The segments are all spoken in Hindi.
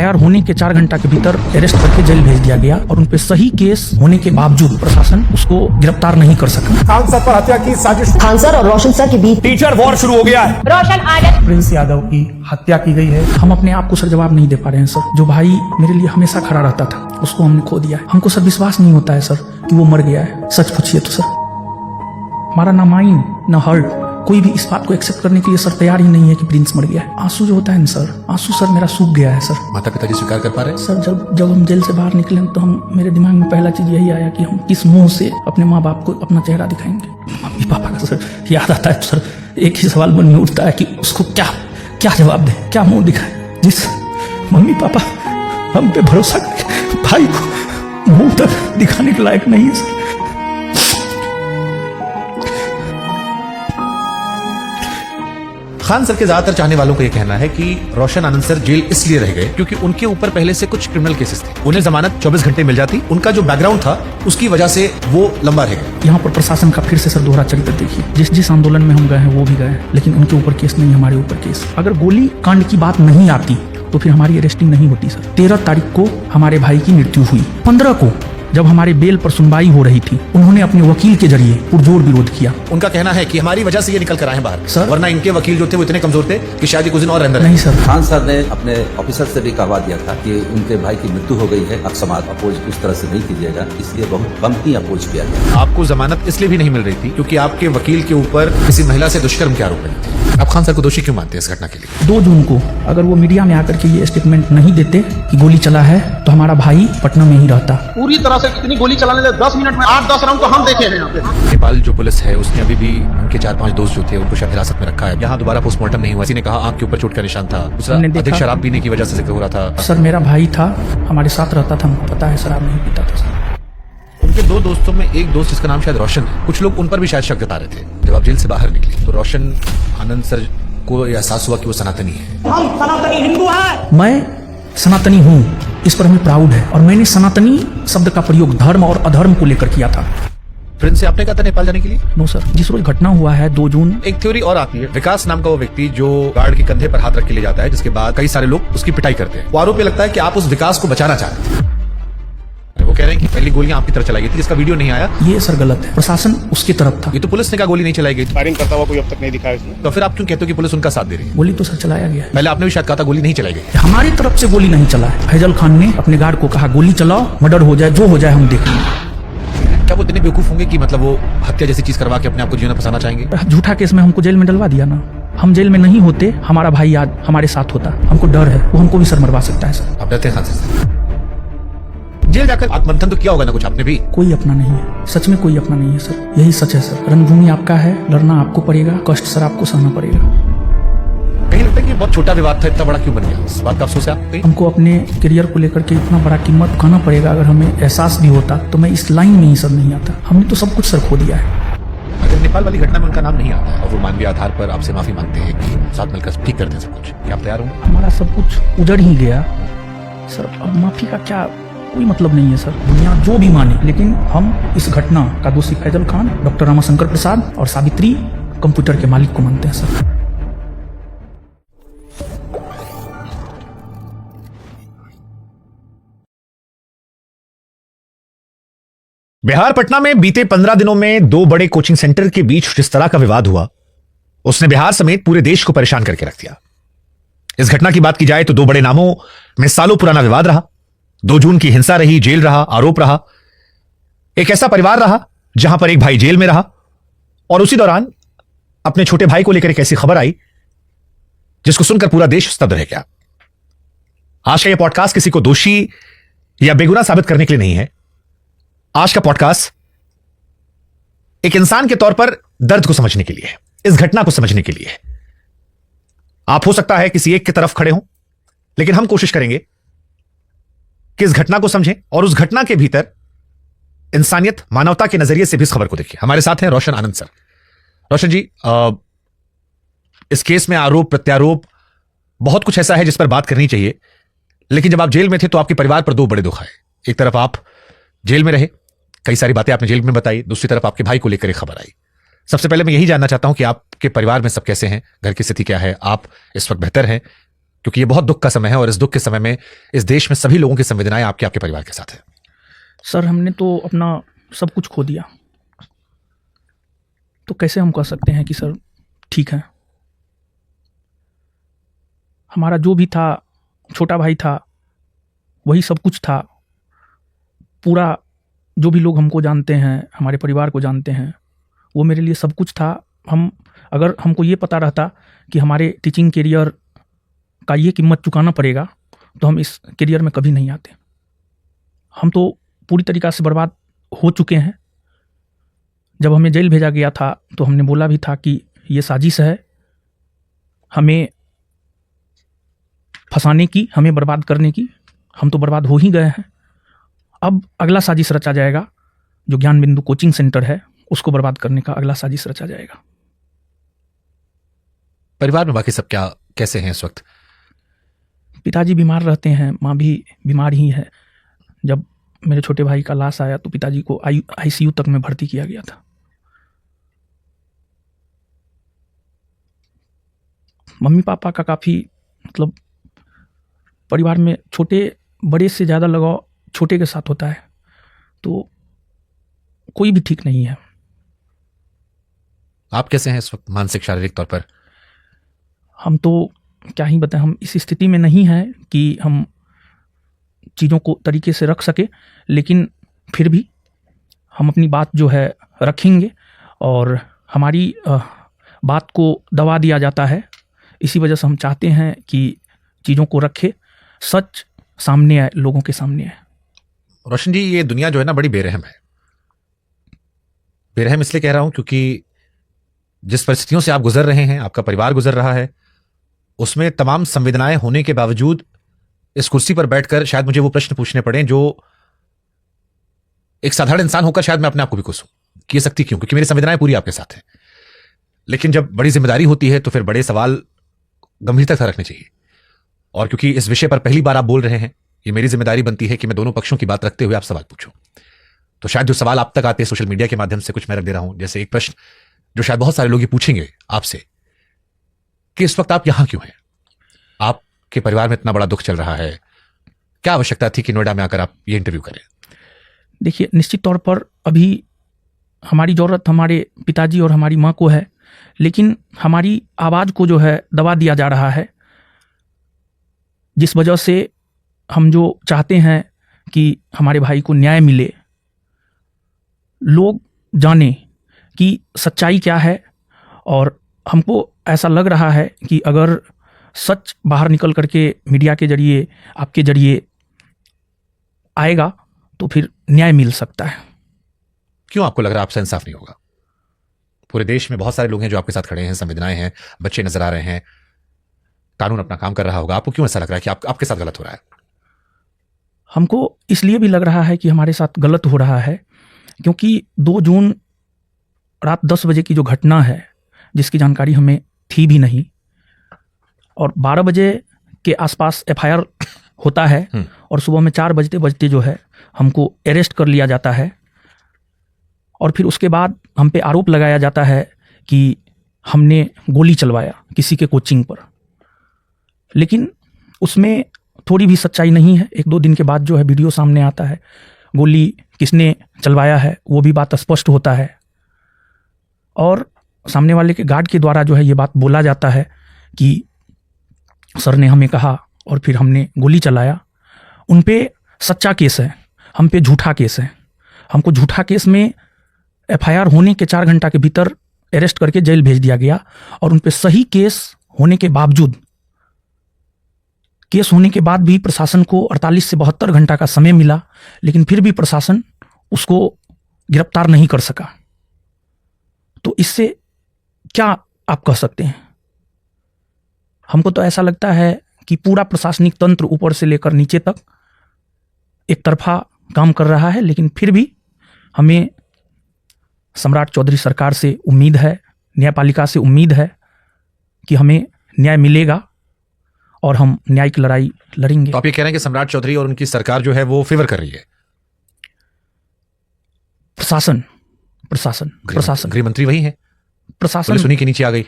एफआईआर होने के 4 घंटा के भीतर अरेस्ट करके जेल भेज दिया गया और उन पे सही केस होने के बावजूद प्रशासन उसको गिरफ्तार नहीं कर सका। खान सर पर हत्या की साजिश, खान सर और रोशन सर के बीच टीचर वॉर शुरू हो गया है। रोशन आनंद, प्रिंस यादव की हत्या की गई है। हम अपने आप को सर जवाब नहीं दे पा रहे हैं सर। जो भाई मेरे लिए हमेशा खड़ा रहता था उसको हमने खो दिया है। हमको सर विश्वास नहीं होता है सर कि वो मर गया है। सच पूछिए तो सर हमारा ना माइंड ना हर्ट कोई भी इस बात को एक्सेप्ट करने के लिए सर तैयार ही नहीं है कि प्रिंस मर गया है। आंसू जो होता है ना सर, आंसू सर मेरा सूख गया है सर। माता पिता स्वीकार कर पा रहे हैं? सर जब हम जेल से बाहर निकले तो मेरे दिमाग में पहला चीज यही आया कि हम किस मुंह से अपने माँ बाप को अपना चेहरा दिखाएंगे। मम्मी पापा का सर याद आता है तो सर एक ही सवाल मन में उठता है कि उसको क्या जवाब दे, क्या मुंह दिखाए। जिस मम्मी पापा हम पे भरोसा करके भाई को मुंह तक दिखाने के लायक नहीं है सर। खान सर के ज्यादातर चाहने वालों का यह कहना है कि रोशन आनंद सर जेल इसलिए रह गए क्योंकि उनके ऊपर पहले से कुछ क्रिमिनल केसेस थे। उन्हें जमानत 24 घंटे मिल जाती, उनका जो बैकग्राउंड था उसकी वजह से वो लंबा रह गए। यहाँ पर प्रशासन का फिर से सर दोहरा चरित्र देखिए। जिस आंदोलन में हम गए हैं वो भी गए, लेकिन उनके ऊपर केस नहीं, हमारे ऊपर केस। अगर गोली कांड की बात नहीं आती तो फिर हमारी अरेस्टिंग नहीं होती सर। 13 तारीख को हमारे भाई की मृत्यु हुई। 15 को जब हमारे बेल पर सुनवाई हो रही थी उन्होंने अपने वकील के जरिए पुरजोर विरोध किया। उनका कहना है कि हमारी वजह से ये निकल कर आए बाहर सर, वरना इनके वकील जो थे वो इतने कमजोर थे कि शायद कुछ दिन और अंदर नहीं सर। खान सर ने अपने ऑफिसर से भी कहवा दिया था कि उनके भाई की मृत्यु हो गई है, अब समाज अपोज उस तरह से नहीं कीजिएगा, इसलिए बहुत कम ही अपोज किया गया। आपको जमानत इसलिए भी नहीं मिल रही थी क्योंकि आपके वकील के ऊपर किसी महिला से दुष्कर्म के आरोप लगे थे। आप खान सर को दोषी क्यों मानते हैं इस घटना के लिए? 2 जून को अगर वो मीडिया में आकर के ये स्टेटमेंट नहीं देते कि गोली चला है तो हमारा भाई पटना में ही रहता। पूरी तरह से कितनी गोली चलाने दे 10 मिनट में 8-10 राउंड तो हम देखे हैं यहाँ पे। नेपाल जो पुलिस है उसने अभी भी उनके 4-5 दोस्त जो थे उनको शायद हिरासत में रखा है। यहाँ दोबारा पोस्टमार्टम नहीं हुआ। किसी ने कहा आंख के ऊपर चोट का निशान था, दूसरा हमने देखा। अधिक शराब पीने की वजह से जिक्र हो रहा था। सर मेरा भाई था, हमारे साथ रहता था, हमको पता है शराब नहीं पीता था सर। उनके 2 दोस्तों में एक दोस्त जिसका नाम शायद रोशन है, कुछ लोग उन पर भी शायद शक जता रहे थे। जब आप जेल से बाहर निकले तो रोशन आनंद सर को एहसास हुआ कि वो सनातनी है। हम सनातनी हिंदू हैं। मैं सनातनी हूँ, इस पर हमें प्राउड है और मैंने सनातनी शब्द का प्रयोग धर्म और अधर्म को लेकर किया था। फ्रेंड से आपने कहा था नेपाल जाने के लिए? नो सर, जिस रोज घटना हुआ है 2 जून। एक थ्योरी और आती है, विकास नाम का वो व्यक्ति जो गार्ड के कंधे पर हाथ रख के ले जाता है, जिसके बाद कई सारे लोग उसकी पिटाई करते हैं। वो आरोप ये लगता है कि आप उस विकास को बचाना चाहते थे। वो कह रहे हैं कि पहली गोलियां आपकी तरफ चलाई गई थी, जिसका वीडियो नहीं आया। ये सर गलत है, प्रशासन उसकी तरफ था। ये तो पुलिस ने कहा गोली नहीं चलाई गई थी। फायरिंग करता हुआ कोई अब तक नहीं दिखाया इसमें। तो फिर आप क्यों कहते हो कि पुलिस उनका साथ दे रही है? गोली तो सर चलाया गया है। पहले आपने भी शायद कहा था गोली नहीं चलाई गई। हमारी तरफ से गोली नहीं चला है। फैजल खान ने अपने गार्ड को कहा गोली चलाओ, मर्डर हो जाए, जो हो जाए हम देख लेंगे। क्या वो इतने बेवकूफ होंगे कि मतलब वो हत्या जैसी चीज करवा के अपने आप को जीवन में फंसाना चाहेंगे? झूठा केस में हमको जेल में डलवा दिया ना। हम जेल में नहीं होते, हमारा भाई आज हमारे साथ होता। हमको डर है, वो हमको भी सर मरवा सकता है सर। आप डरते हैं खान से? जेल जाकर आत्मंथन तो किया होगा ना कुछ आपने भी? कोई अपना नहीं है, सच में कोई अपना नहीं है सर। यही सच है सर। रणभूमि आपका है, लड़ना आपको पड़ेगा, कष्ट सर आपको सहना पड़ेगा। कहीं लगता है कि बहुत छोटा विवाद था, इतना बड़ा क्यों बन गया? इस बात का अफसोस है आपको? हमको अपने करियर को लेकर के इतना बड़ा कीमत चुकाना पड़ेगा। अगर हमें एहसास भी होता तो मैं इस लाइन में ही सर नहीं आता। हमने तो सब कुछ सर खो दिया है। अगर नेपाल वाली घटना में उनका नाम नहीं आता है और वो मानवीय आधार पर आपसे माफी मांगते हैं कि साथ मिलकर ठीक करते हैं सब कुछ, क्या आप तैयार होंगे? हमारा सब कुछ उजड़ ही गया सर। अब माफी का क्या कोई मतलब नहीं है सर। दुनिया जो भी माने, लेकिन हम इस घटना का दोषी फैजल खान, डॉक्टर रामाशंकर प्रसाद और सावित्री कंप्यूटर के मालिक को मानते हैं सर। बिहार पटना में बीते 15 दिनों में 2 बड़े कोचिंग सेंटर के बीच जिस तरह का विवाद हुआ उसने बिहार समेत पूरे देश को परेशान करके रख दिया। इस घटना की बात की जाए तो 2 बड़े नामों में सालों पुराना विवाद रहा। 2 जून की हिंसा रही, जेल रहा, आरोप रहा। एक ऐसा परिवार रहा जहां पर एक भाई जेल में रहा और उसी दौरान अपने छोटे भाई को लेकर एक ऐसी खबर आई जिसको सुनकर पूरा देश स्तब्ध रह गया। आज का यह पॉडकास्ट किसी को दोषी या बेगुनाह साबित करने के लिए नहीं है। आज का पॉडकास्ट एक इंसान के तौर पर दर्द को समझने के लिए है, इस घटना को समझने के लिए है। आप हो सकता है किसी एक की तरफ खड़े हों, लेकिन हम कोशिश करेंगे कि इस घटना को समझें और उस घटना के भीतर इंसानियत, मानवता के नजरिए से भी इस खबर को देखें। हमारे साथ हैं रोशन आनंद सर। रोशन जी, इस केस में आरोप प्रत्यारोप बहुत कुछ ऐसा है जिस पर बात करनी चाहिए, लेकिन जब आप जेल में थे तो आपके परिवार पर 2 बड़े दुख आए। एक तरफ आप जेल में रहे, कई सारी बातें आपने जेल में बताई, दूसरी तरफ आपके भाई को लेकर एक खबर आई। सबसे पहले मैं यही जानना चाहता हूं कि आपके परिवार में सब कैसे हैं, घर की स्थिति क्या है, आप इस वक्त बेहतर हैं, क्योंकि ये बहुत दुख का समय है और इस दुख के समय में इस देश में सभी लोगों की संवेदनाएं आपके आपके परिवार के साथ है। सर हमने तो अपना सब कुछ खो दिया, तो कैसे हम कह सकते हैं कि सर ठीक है। हमारा जो भी था, छोटा भाई था, वही सब कुछ था। पूरा जो भी लोग हमको जानते हैं, हमारे परिवार को जानते हैं, वो मेरे लिए सब कुछ था। अगर हमको ये पता रहता कि हमारे टीचिंग करियर का ये कीमत चुकाना पड़ेगा, तो हम इस करियर में कभी नहीं आते। हम तो पूरी तरीक़ा से बर्बाद हो चुके हैं। जब हमें जेल भेजा गया था तो हमने बोला भी था कि ये साजिश है हमें फंसाने की, हमें बर्बाद करने की। हम तो बर्बाद हो ही गए हैं। अब अगला साजिश रचा जाएगा, जो ज्ञान बिंदु कोचिंग सेंटर है उसको बर्बाद करने का अगला साजिश रचा जाएगा। परिवार में बाकी सब क्या कैसे हैं इस वक्त? पिताजी बीमार रहते हैं, माँ भी बीमार ही है। जब मेरे छोटे भाई का लाश आया तो पिताजी को आईसीयू तक में भर्ती किया गया था। मम्मी पापा का काफ़ी मतलब परिवार में छोटे बड़े से ज़्यादा लगाव छोटे के साथ होता है, तो कोई भी ठीक नहीं है। आप कैसे हैं इस वक्त मानसिक शारीरिक तौर पर? हम तो क्या ही बताएं, हम इस स्थिति में नहीं हैं कि हम चीज़ों को तरीके से रख सके, लेकिन फिर भी हम अपनी बात जो है रखेंगे और हमारी बात को दबा दिया जाता है। इसी वजह से हम चाहते हैं कि चीज़ों को रखे, सच सामने आए, लोगों के सामने आए। रोशन जी, ये दुनिया जो है ना बड़ी बेरहम है। बेरहम इसलिए कह रहा हूं क्योंकि जिस परिस्थितियों से आप गुजर रहे हैं, आपका परिवार गुजर रहा है, उसमें तमाम संवेदनाएं होने के बावजूद इस कुर्सी पर बैठकर शायद मुझे वो प्रश्न पूछने पड़े जो एक साधारण इंसान होकर शायद मैं अपने आप को भी कोसूं कि ये शक्ति क्यों, क्योंकि मेरी संवेदनाएं पूरी आपके साथ हैं। लेकिन जब बड़ी जिम्मेदारी होती है तो फिर बड़े सवाल गंभीरता से रखने चाहिए। और क्योंकि इस विषय पर पहली बार आप बोल रहे हैं, ये मेरी जिम्मेदारी बनती है कि मैं दोनों पक्षों की बात रखते हुए आप सवाल पूछूं। तो शायद जो सवाल आप तक आते हैं सोशल मीडिया के माध्यम से कुछ मैं रख दे रहा हूं। जैसे एक प्रश्न जो शायद बहुत सारे लोग ये पूछेंगे आपसे कि इस वक्त आप यहां क्यों हैं? आपके परिवार में इतना बड़ा दुख चल रहा है, क्या आवश्यकता थी कि नोएडा में आकर आप ये इंटरव्यू करें? देखिए, निश्चित तौर पर अभी हमारी ज़रूरत हमारे पिताजी और हमारी माँ को है, लेकिन हमारी आवाज़ को जो है दबा दिया जा रहा है, जिस वजह से हम जो चाहते हैं कि हमारे भाई को न्याय मिले, लोग जाने कि सच्चाई क्या है। और हमको ऐसा लग रहा है कि अगर सच बाहर निकल करके मीडिया के जरिए, आपके जरिए आएगा तो फिर न्याय मिल सकता है। क्यों आपको लग रहा है आपसे इंसाफ नहीं होगा? पूरे देश में बहुत सारे लोग हैं जो आपके साथ खड़े हैं, संवेदनाएं हैं, बच्चे नजर आ रहे हैं, कानून अपना काम कर रहा होगा। आपको क्यों ऐसा लग रहा है कि आपके साथ गलत हो रहा है? हमको इसलिए भी लग रहा है कि हमारे साथ गलत हो रहा है क्योंकि 2 जून रात 10 बजे की जो घटना है, जिसकी जानकारी हमें थी भी नहीं, और 12 बजे के आसपास एफआईआर होता है और सुबह में 4 बजते बजते जो है हमको अरेस्ट कर लिया जाता है। और फिर उसके बाद हम पे आरोप लगाया जाता है कि हमने गोली चलवाया किसी के कोचिंग पर, लेकिन उसमें थोड़ी भी सच्चाई नहीं है। 1-2 दिन के बाद जो है वीडियो सामने आता है, गोली किसने चलवाया है वो भी बात स्पष्ट होता है। और सामने वाले के गार्ड के द्वारा जो है ये बात बोला जाता है कि सर ने हमें कहा और फिर हमने गोली चलाया। उन पे सच्चा केस है, हम पे झूठा केस है। हमको झूठा केस में एफआईआर होने के 4 घंटा के भीतर अरेस्ट करके जेल भेज दिया गया, और उन पे सही केस होने के बावजूद, केस होने के बाद भी प्रशासन को 48 से 72 घंटा का समय मिला, लेकिन फिर भी प्रशासन उसको गिरफ्तार नहीं कर सका। तो इससे क्या आप कह सकते हैं? हमको तो ऐसा लगता है कि पूरा प्रशासनिक तंत्र ऊपर से लेकर नीचे तक एक तरफा काम कर रहा है, लेकिन फिर भी हमें सम्राट चौधरी सरकार से उम्मीद है, न्यायपालिका से उम्मीद है कि हमें न्याय मिलेगा और हम न्याय की लड़ाई लड़ेंगे। तो आप ये कह रहे हैं कि सम्राट चौधरी और उनकी सरकार जो है वो फेवर कर रही है? प्रशासन गृह मंत्री वही है, प्रशासन पुलिस उन्हीं के नीचे आ गई।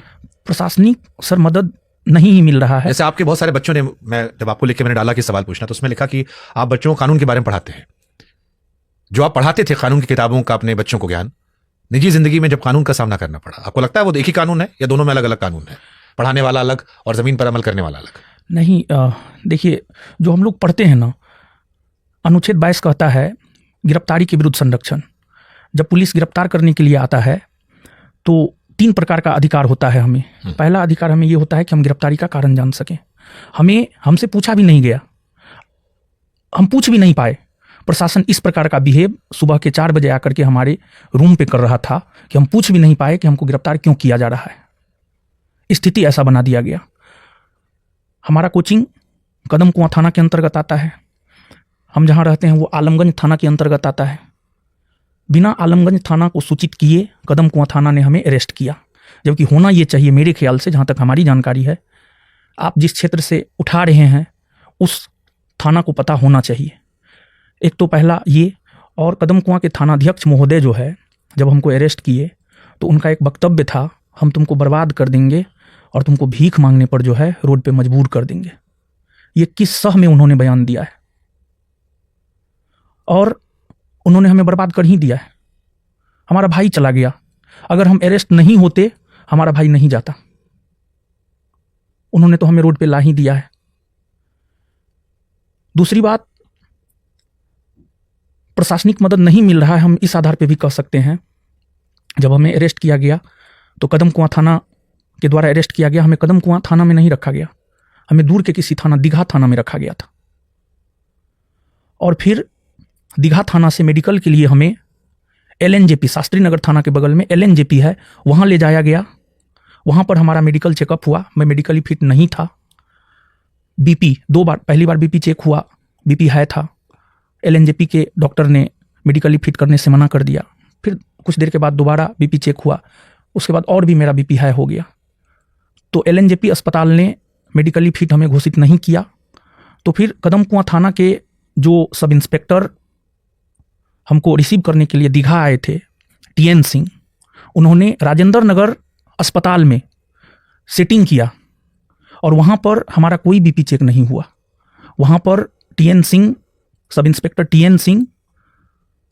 प्रशासनिक सर मदद नहीं ही मिल रहा है। जैसे आपके बहुत सारे बच्चों ने, मैं जब आपको लेके मैंने डाला कि सवाल पूछना, तो उसमें लिखा कि आप बच्चों को कानून के बारे में पढ़ाते हैं। जो आप पढ़ाते थे कानून की किताबों का अपने बच्चों को ज्ञान, निजी जिंदगी में जब कानून का सामना करना पड़ा, आपको लगता है वो एक ही कानून है या दोनों में अलग अलग कानून है? पढ़ाने वाला अलग और जमीन पर अमल करने वाला अलग? नहीं, देखिए, जो हम लोग पढ़ते हैं ना, अनुच्छेद 22 कहता है गिरफ्तारी के विरुद्ध संरक्षण। जब पुलिस गिरफ्तार करने के लिए आता है तो 3 प्रकार का अधिकार होता है हमें। पहला अधिकार हमें ये होता है कि हम गिरफ्तारी का कारण जान सकें। हमसे पूछा भी नहीं गया, हम पूछ भी नहीं पाए। प्रशासन इस प्रकार का बिहेव सुबह के 4 बजे आकर के हमारे रूम पे कर रहा था कि हम पूछ भी नहीं पाए कि हमको गिरफ्तार क्यों किया जा रहा है। स्थिति ऐसा बना दिया गया। हमारा कोचिंग कदम कुआं थाना के अंतर्गत आता है। हम जहाँ रहते हैं वो आलमगंज थाना के अंतर्गत आता है। बिना आलमगंज थाना को सूचित किए कदम कुआं थाना ने हमें अरेस्ट किया, जबकि होना ये चाहिए मेरे ख्याल से, जहाँ तक हमारी जानकारी है, आप जिस क्षेत्र से उठा रहे हैं उस थाना को पता होना चाहिए। एक तो पहला ये, और कदम कुआं के थानाध्यक्ष महोदय जो है, जब हमको अरेस्ट किए तो उनका एक वक्तव्य था, हम तुमको बर्बाद कर देंगे और तुमको भीख मांगने पर जो है रोड पे मजबूर कर देंगे। ये किस सह में उन्होंने बयान दिया है, और उन्होंने हमें बर्बाद कर ही दिया है। हमारा भाई चला गया, अगर हम अरेस्ट नहीं होते हमारा भाई नहीं जाता। उन्होंने तो हमें रोड पे ला ही दिया है। दूसरी बात, प्रशासनिक मदद नहीं मिल रहा है, हम इस आधार पे भी कह सकते हैं। जब हमें अरेस्ट किया गया तो कदम कुआं थाना के द्वारा अरेस्ट किया गया। हमें कदम कुआं थाना में नहीं रखा गया, हमें दूर के किसी थाना, दीघा थाना में रखा गया था। और फिर दीघा थाना से मेडिकल के लिए हमें LNJP, शास्त्री नगर थाना के बगल में LNJP है, वहाँ ले जाया गया। वहाँ पर हमारा मेडिकल चेकअप हुआ, मैं मेडिकली फिट नहीं था। BP 2 बार, पहली बार BP चेक हुआ, BP हाई था। LNJP के डॉक्टर ने मेडिकली फिट करने से मना कर दिया। फिर कुछ देर के बाद दोबारा BP चेक हुआ, उसके बाद और भी मेरा BP हाई हो गया। तो LNJP अस्पताल ने मेडिकली फिट हमें घोषित नहीं किया। तो फिर कदम कुआं थाना के जो सब इंस्पेक्टर हमको रिसीव करने के लिए दीघा आए थे, TN सिंह, उन्होंने राजेंद्र नगर अस्पताल में सेटिंग किया और वहाँ पर हमारा कोई BP चेक नहीं हुआ। वहाँ पर TN Singh, sub inspector TN Singh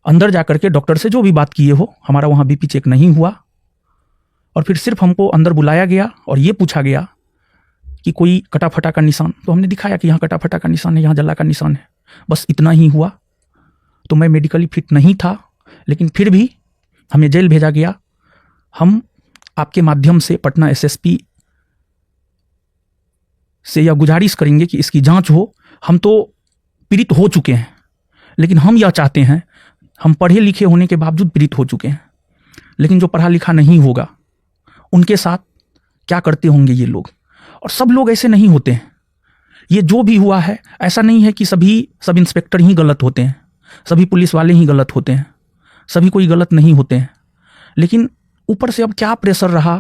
अंदर जाकर के डॉक्टर से जो भी बात किए हो, हमारा वहाँ BP चेक नहीं हुआ। और फिर सिर्फ हमको अंदर बुलाया गया और ये पूछा गया कि कोई कटा फटा का निशान, तो हमने दिखाया कि यहाँ कटा फटा का निशान है, यहाँ जला का निशान है, बस इतना ही हुआ। तो मैं मेडिकली फिट नहीं था, लेकिन फिर भी हमें जेल भेजा गया। हम आपके माध्यम से पटना SSP से यह गुजारिश करेंगे कि इसकी जांच हो। हम तो पीड़ित हो चुके हैं, लेकिन हम यह चाहते हैं, हम पढ़े लिखे होने के बावजूद पीड़ित हो चुके हैं, लेकिन जो पढ़ा लिखा नहीं होगा उनके साथ क्या करते होंगे ये लोग। और सब लोग ऐसे नहीं होते हैं। ये जो भी हुआ है, ऐसा नहीं है कि सभी सब इंस्पेक्टर ही गलत होते हैं, सभी पुलिस वाले ही गलत होते हैं, सभी कोई गलत नहीं होते हैं। लेकिन ऊपर से अब क्या प्रेशर रहा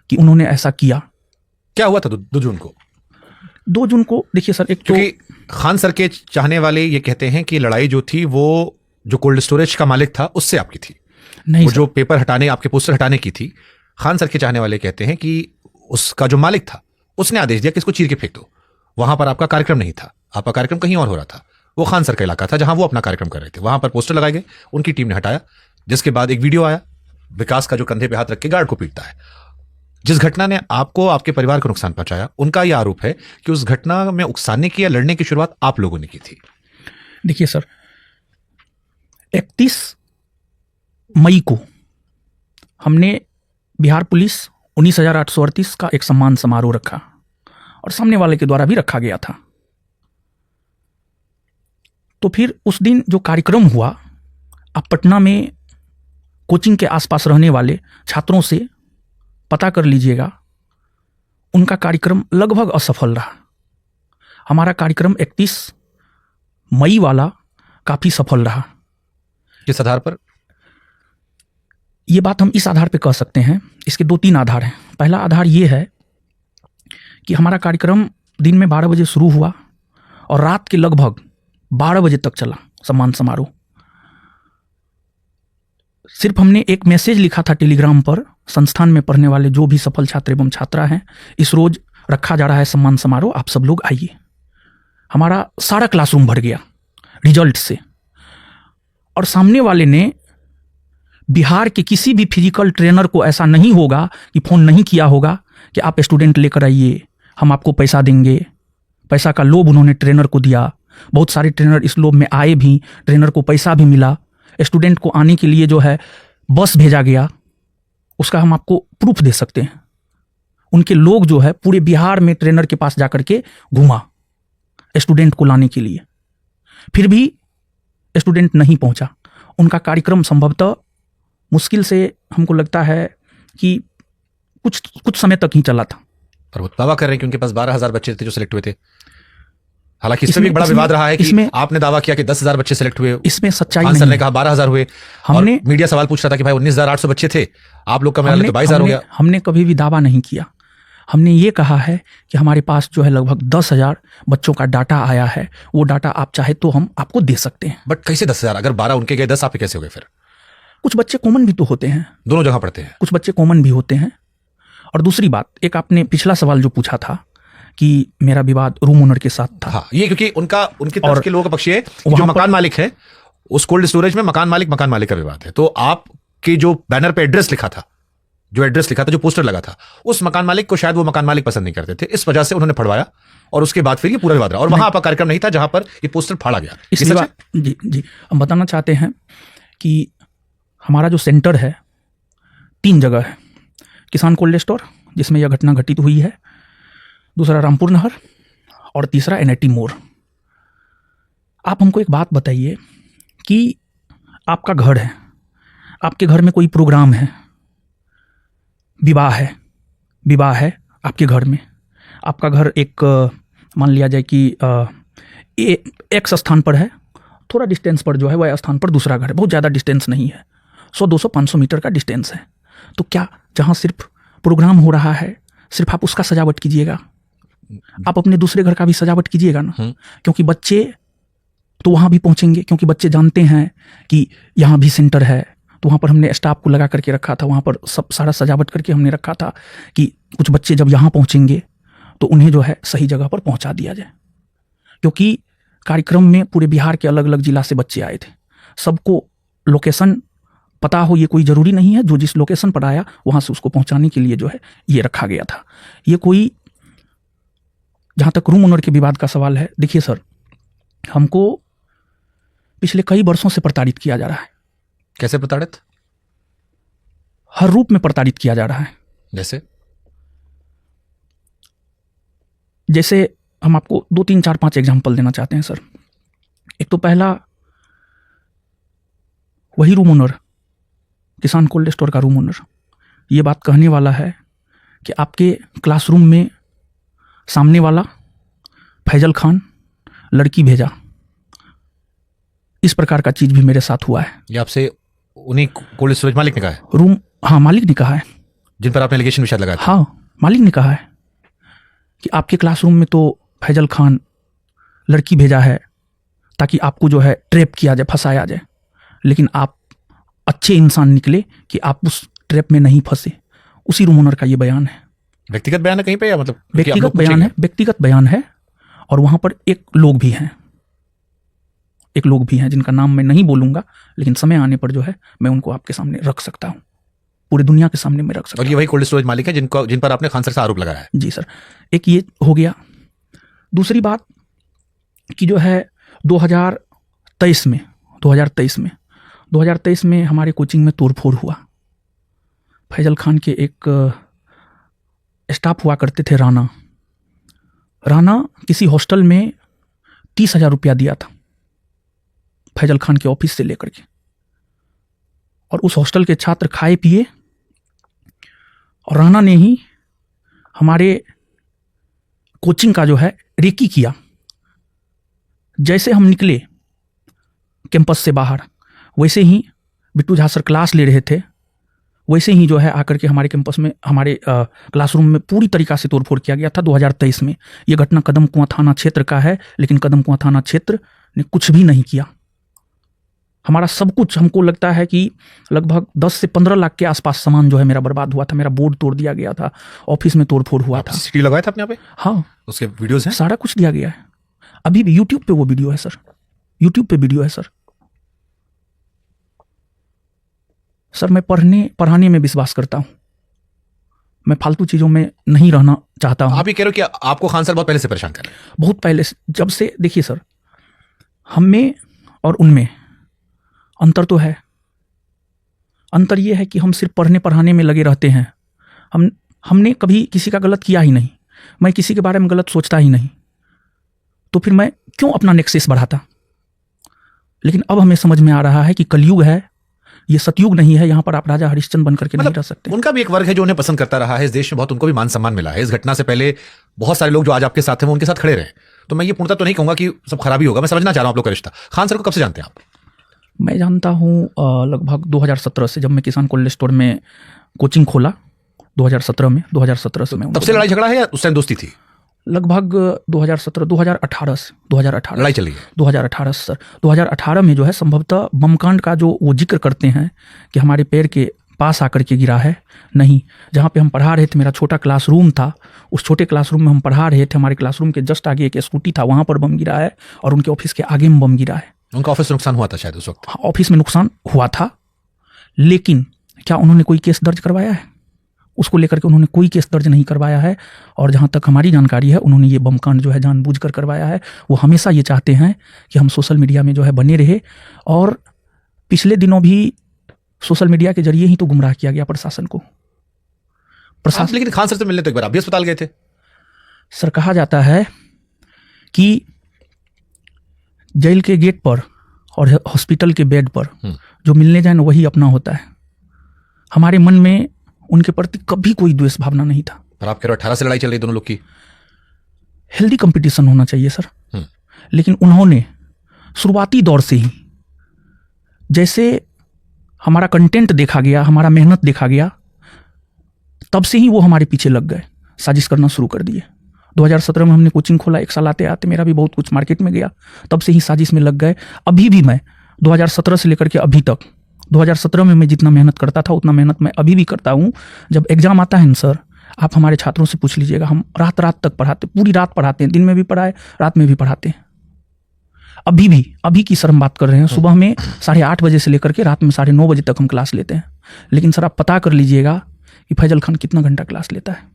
कि उन्होंने ऐसा किया। क्या हुआ था 2 जून को? 2 जून को देखिए सर, एक क्योंकि खान सर के चाहने वाले ये कहते हैं कि लड़ाई जो थी वो जो कोल्ड स्टोरेज का मालिक था उससे आपकी थी, नहीं वो सर, जो पेपर हटाने, आपके पोस्टर हटाने की थी। खान सर के चाहने वाले कहते हैं कि उसका जो मालिक था उसने आदेश दिया कि इसको चीर के फेंक दो। वहां पर आपका कार्यक्रम नहीं था, आपका कार्यक्रम कहीं और हो रहा था। वो खान सर का इलाका था जहां वो अपना कार्यक्रम कर रहे थे। वहां पर पोस्टर लगाए गए, उनकी टीम ने हटाया, जिसके बाद एक वीडियो आया विकास का जो कंधे पे हाथ रख के गार्ड को पीटता है। जिस घटना ने आपको, आपके परिवार को नुकसान पहुंचाया, उनका यह आरोप है कि उस घटना में उकसाने की या लड़ने की शुरुआत आप लोगों ने की थी। देखिए सर, 31 मई को हमने बिहार पुलिस 19,838 का एक सम्मान समारोह रखा और सामने वाले के द्वारा भी रखा गया था। तो फिर उस दिन जो कार्यक्रम हुआ, आप पटना में कोचिंग के आसपास रहने वाले छात्रों से पता कर लीजिएगा, उनका कार्यक्रम लगभग असफल रहा। हमारा कार्यक्रम 31 मई वाला काफी सफल रहा। किस आधार पर? ये बात हम इस आधार पे कह सकते हैं, इसके 2-3 आधार हैं। पहला आधार ये है कि हमारा कार्यक्रम दिन में 12 बजे शुरू हुआ और रात के लगभग 12 बजे तक चला सम्मान समारोह। सिर्फ हमने एक मैसेज लिखा था टेलीग्राम पर, संस्थान में पढ़ने वाले जो भी सफल छात्र एवं छात्रा हैं, इस रोज रखा जा रहा है सम्मान समारोह, आप सब लोग आइए। हमारा सारा क्लासरूम भर गया रिजल्ट से, और सामने वाले ने बिहार के किसी भी फिजिकल ट्रेनर को ऐसा नहीं होगा कि फोन नहीं किया होगा कि आप स्टूडेंट लेकर आइए, हम आपको पैसा देंगे। पैसा का लोभ उन्होंने ट्रेनर को दिया। बहुत सारे ट्रेनर इस लोभ में आए भी, ट्रेनर को पैसा भी मिला। स्टूडेंट को आने के लिए जो है बस भेजा गया, उसका हम आपको प्रूफ दे सकते हैं। उनके लोग जो है पूरे बिहार में ट्रेनर के पास जाकर के घूमा स्टूडेंट को लाने के लिए, फिर भी स्टूडेंट नहीं पहुंचा। उनका कार्यक्रम संभवतः मुश्किल से हमको लगता है कि कुछ समय तक ही चला था। पर वो दावा कर रहे हैं कि उनके पास 12,000 बच्चे थे जो सिलेक्ट हुए थे। हालांकि इसमें भी बड़ा विवाद रहा है कि आपने दावा किया कि 10,000 बच्चे सिलेक्ट हुए, इसमें सच्चाई खान नहीं सर है। ने कहा 12,000 हुए। हमने और मीडिया सवाल पूछ रहा था कि भाई 19,800 बच्चे थे, आप लोग का मिला तो 22,000 हो गया। हमने कभी भी दावा नहीं किया। हमने ये कहा है कि हमारे पास जो है लगभग 10,000 बच्चों का डाटा आया है, वो डाटा आप चाहे तो हम आपको दे सकते हैं। बट कैसे 10,000? अगर 12 उनके गए, 10 आपके कैसे हो गए? फिर कुछ बच्चे कॉमन भी तो होते हैं, दोनों जगह पढ़ते हैं। कुछ बच्चे कॉमन भी होते हैं। और दूसरी बात, एक आपने पिछला सवाल जो पूछा था कि मेरा विवाद रूम ओनर के साथ था। हाँ, ये क्योंकि उनके तरफ के लोगों का पक्ष है कि जो मकान मालिक है उस कोल्ड स्टोरेज में मकान मालिक का विवाद है। तो आपके जो बैनर पे एड्रेस लिखा था, जो पोस्टर लगा था, उस मकान मालिक को शायद वो मकान मालिक पसंद नहीं करते थे, इस वजह से उन्होंने फड़वाया और उसके बाद फिर ये पूरा विवाद रहा। और वहां आपका कार्यक्रम नहीं था जहां पर ये पोस्टर फाड़ा गया। जी, हम बताना चाहते हैं कि हमारा जो सेंटर है 3 जगह है। किसान कोल्ड स्टोर जिसमें यह घटना घटित हुई है, दूसरा रामपुर नहर, और तीसरा NIT मोड़। आप हमको एक बात बताइए कि आपका घर है, आपके घर में कोई प्रोग्राम है, विवाह है आपके घर में। आपका घर एक मान लिया जाए कि एक स्थान पर है, थोड़ा डिस्टेंस पर जो है वह स्थान पर दूसरा घर है, बहुत ज़्यादा डिस्टेंस नहीं है, 100, 200, 500 मीटर का डिस्टेंस है। तो क्या जहाँ सिर्फ प्रोग्राम हो रहा है सिर्फ आप उसका सजावट कीजिएगा? आप अपने दूसरे घर का भी सजावट कीजिएगा ना, क्योंकि बच्चे तो वहाँ भी पहुँचेंगे, क्योंकि बच्चे जानते हैं कि यहाँ भी सेंटर है। तो वहाँ पर हमने स्टाफ को लगा करके रखा था, वहाँ पर सब सारा सजावट करके हमने रखा था कि कुछ बच्चे जब यहाँ पहुँचेंगे तो उन्हें जो है सही जगह पर पहुँचा दिया जाए। क्योंकि कार्यक्रम में पूरे बिहार के अलग अलग जिला से बच्चे आए थे, सबको लोकेशन पता हो ये कोई ज़रूरी नहीं है। जो जिस लोकेशन पर आया वहाँ से उसको पहुँचाने के लिए जो है ये रखा गया था। ये कोई, जहाँ तक रूम ओनर के विवाद का सवाल है, देखिए सर, हमको पिछले कई वर्षों से प्रताड़ित किया जा रहा है। कैसे प्रताड़ित? हर रूप में प्रताड़ित किया जा रहा है। जैसे हम आपको 2, 3, 4, 5 एग्जाम्पल देना चाहते हैं सर। एक तो पहला, वही रूम ओनर, किसान कोल्ड स्टोर का रूम ओनर, ये बात कहने वाला है कि आपके क्लासरूम में सामने वाला फैजल खान लड़की भेजा। इस प्रकार का चीज भी मेरे साथ हुआ है। ये आपसे उन्हीं कोल्ड स्टोरेज मालिक ने कहा है? हाँ, मालिक ने कहा है, जिन पर आपने एलिगेशन भी शायद लगाया था। हाँ, मालिक ने कहा है कि आपके क्लासरूम में तो फैजल खान लड़की भेजा है ताकि आपको जो है ट्रैप किया जाए, फंसाया जाए, लेकिन आप अच्छे इंसान निकले कि आप उस ट्रैप में नहीं फंसे। उसी रूम ओनर का ये बयान है। व्यक्तिगत बयान है कहीं पे, या मतलब व्यक्तिगत बयान है। और वहां पर एक लोग भी हैं जिनका नाम मैं नहीं बोलूंगा, लेकिन समय आने पर जो है मैं उनको आपके सामने रख सकता हूं, पूरी दुनिया के सामने मैं रख सकता हूं। और ये वही कोल्ड स्टोरेज मालिक है जिन पर आपने खान सर से आरोप लगाया है? जी सर, एक ये हो गया। दूसरी बात कि जो है 2023 में हमारे कोचिंग में तोड़फोड़ हुआ। फैजल खान के एक स्टाफ हुआ करते थे, राना किसी हॉस्टल में 30,000 रुपया दिया था फैजल खान के ऑफिस से लेकर के, और उस हॉस्टल के छात्र खाए पिए, और राना ने ही हमारे कोचिंग का जो है रेकी किया। जैसे हम निकले कैंपस से बाहर, वैसे ही बिट्टू झा सर क्लास ले रहे थे, वैसे ही जो है आकर के हमारे कैंपस में, हमारे क्लासरूम में पूरी तरीका से तोड़फोड़ किया गया था 2023 में। ये घटना कदम कुआं थाना क्षेत्र का है, लेकिन कदम कुआं थाना क्षेत्र ने कुछ भी नहीं किया। हमारा सब कुछ, हमको लगता है कि लगभग 10 से 15 लाख के आसपास सामान जो है मेरा बर्बाद हुआ था। मेरा बोर्ड तोड़ दिया गया था, ऑफिस में तोड़फोड़ हुआ था। सीसीटीवी लगाया था अपने यहाँ पे? हाँ, उसके वीडियोस हैं? सारा कुछ दिया गया है। अभी भी यूट्यूब पे वो वीडियो है सर, यूट्यूब पे वीडियो है सर। सर मैं पढ़ाने में विश्वास करता हूँ, मैं फालतू चीजों में नहीं रहना चाहता हूँ। आप ये कह रहे हो कि आपको खान सर बहुत पहले से परेशान कर रहे हैं? बहुत पहले से, जब से, देखिए सर, हम में और उनमें अंतर तो है। अंतर ये है कि हम सिर्फ पढ़ने पढ़ाने में लगे रहते हैं। हमने कभी किसी का गलत किया ही नहीं, मैं किसी के बारे में गलत सोचता ही नहीं, तो फिर मैं क्यों अपना नेक्सेस बढ़ाता। लेकिन अब हमें समझ में आ रहा है कि कलयुग है, ये सतयुग नहीं है। यहाँ पर आप राजा हरिश्चंद्र बनकर के नहीं रह सकते। उनका भी एक वर्ग है जो उन्हें पसंद करता रहा है इस देश में, बहुत उनको भी मान सम्मान मिला है। इस घटना से पहले बहुत सारे लोग जो आज आपके साथ हैं वो उनके साथ खड़े रहे। तो मैं ये पूर्णतः तो नहीं कहूंगा कि सब खराबी होगा, मैं समझना चाह रहा हूं आप लोग का रिश्ता। खान सर को कब से जानते हैं आप? मैं जानता हूँ लगभग 2017 से, जब मैं किसान कोल्ड स्टोर में कोचिंग खोला 2017 से मैं तब से लड़ाई झगड़ा है या उस टाइम दोस्ती थी? लगभग 2018 लड़ाई चली है 2018 सर। 2018 में जो है संभवतः बमकांड का जो वो जिक्र करते हैं कि हमारे पैर के पास आकर के गिरा है, नहीं, जहाँ पे हम पढ़ा रहे थे, मेरा छोटा क्लासरूम था, उस छोटे क्लासरूम में हम पढ़ा रहे थे, हमारे क्लासरूम के जस्ट आगे एक स्कूटी था, वहाँ पर बम गिरा है, और उनके ऑफिस के आगे में बम गिरा है। उनका ऑफिस नुकसान हुआ था शायद उस वक्त? हाँ, ऑफिस में नुकसान हुआ था, लेकिन क्या उन्होंने कोई केस दर्ज करवाया है? उसको लेकर के उन्होंने कोई केस दर्ज नहीं करवाया है। और जहाँ तक हमारी जानकारी है, उन्होंने ये बमकांड जो है जानबूझकर करवाया है। वो हमेशा ये चाहते हैं कि हम सोशल मीडिया में जो है बने रहे, और पिछले दिनों भी सोशल मीडिया के जरिए ही तो गुमराह किया गया प्रशासन को। प्रशासन, लेकिन खान सर से मिलने तो एक बार आप भी अस्पताल गए थे। सर, कहा जाता है कि जेल के गेट पर और हॉस्पिटल के बेड पर जो मिलने जाए ना, वही अपना होता है। हमारे मन में उनके प्रति कभी कोई द्वेष भावना नहीं था। पर आप कह रहे हो 18 से लड़ाई चल रही दोनों लोग की? हेल्दी कंपटीशन होना चाहिए सर। लेकिन उन्होंने शुरुआती दौर से ही, जैसे हमारा कंटेंट देखा गया, हमारा मेहनत देखा गया, तब से ही वो हमारे पीछे लग गए, साजिश करना शुरू कर दिए। 2017 में हमने कोचिंग खोला, एक साल आते आते मेरा भी बहुत कुछ मार्केट में गया, तब से ही साजिश में लग गए। अभी भी मैं 2017 से लेकर के अभी तक, 2017 में मैं जितना मेहनत करता था उतना मेहनत मैं अभी भी करता हूँ। जब एग्जाम आता है ना सर, आप हमारे छात्रों से पूछ लीजिएगा, हम रात रात तक पढ़ाते, पूरी रात पढ़ाते हैं, दिन में भी पढ़ाए, रात में भी पढ़ाते हैं। अभी की सर हम बात कर रहे हैं, सुबह में 8:30 बजे से लेकर के रात में 9:30 बजे तक हम क्लास लेते हैं। लेकिन सर आप पता कर लीजिएगा कि फैजल खान कितना घंटा क्लास लेता है।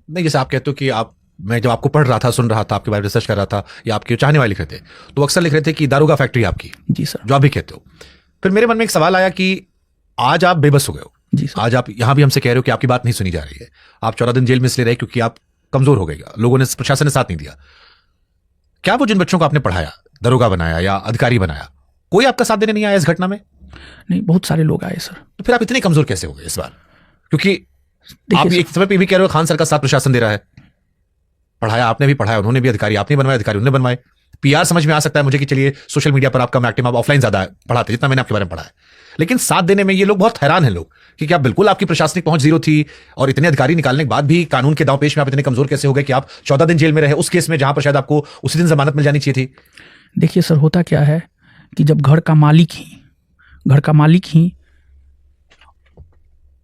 नहीं, जैसे आप कहते हो कि मैं जब आपको पढ़ रहा था, सुन रहा था, आपके बारे में रिसर्च कर रहा था, या आपके चाहने वाले लिख रहे थे, तो अक्सर लिख रहे थे कि दारूगा फैक्ट्री आपकी। जी सर। जो आप भी कहते हो। फिर मेरे मन में एक सवाल आया कि आज आप बेबस हो गए हो। जी सर। आज आप यहां भी हमसे कह रहे हो कि आपकी बात नहीं सुनी जा रही है। आप 14 दिन जेल में इसलिए रहे क्योंकि आप कमजोर हो गए, लोगों ने, प्रशासन ने साथ नहीं दिया। क्या वो जिन बच्चों को आपने पढ़ाया, दरोगा बनाया या अधिकारी बनाया, कोई आपका साथ देने नहीं आया इस घटना में? नहीं, बहुत सारे लोग आए सर। तो फिर आप इतने कमजोर कैसे हो गए इस बार? क्योंकि आप देखिए एक समय पे भी कह रहे हो खान सर का साथ प्रशासन दे रहा है। पढ़ाया आपने भी, पढ़ाया उन्होंने भी, अधिकारी आपने बनवाए, अधिकारी उन्होंने बनवाए। पीआर समझ में आ सकता है मुझे कि चलिए सोशल मीडिया पर आप कम एक्टिव, आप ऑफलाइन ज्यादा पढ़ाते, जितना मैंने आपके बारे में पढ़ा है। लेकिन साथ देने में ये लोग बहुत हैरान हैं लोग कि क्या बिल्कुल आपकी प्रशासनिक पहुंच जीरो थी, और इतने अधिकारी निकालने के बाद भी कानून के दांवपेच में आप इतने कमजोर कैसे हो गए कि आप 14 दिन जेल में रहे, उस केस में जहां पर शायद आपको उसी दिन जमानत मिल जानी चाहिए थी? देखिए सर, होता क्या है कि जब घर का मालिक ही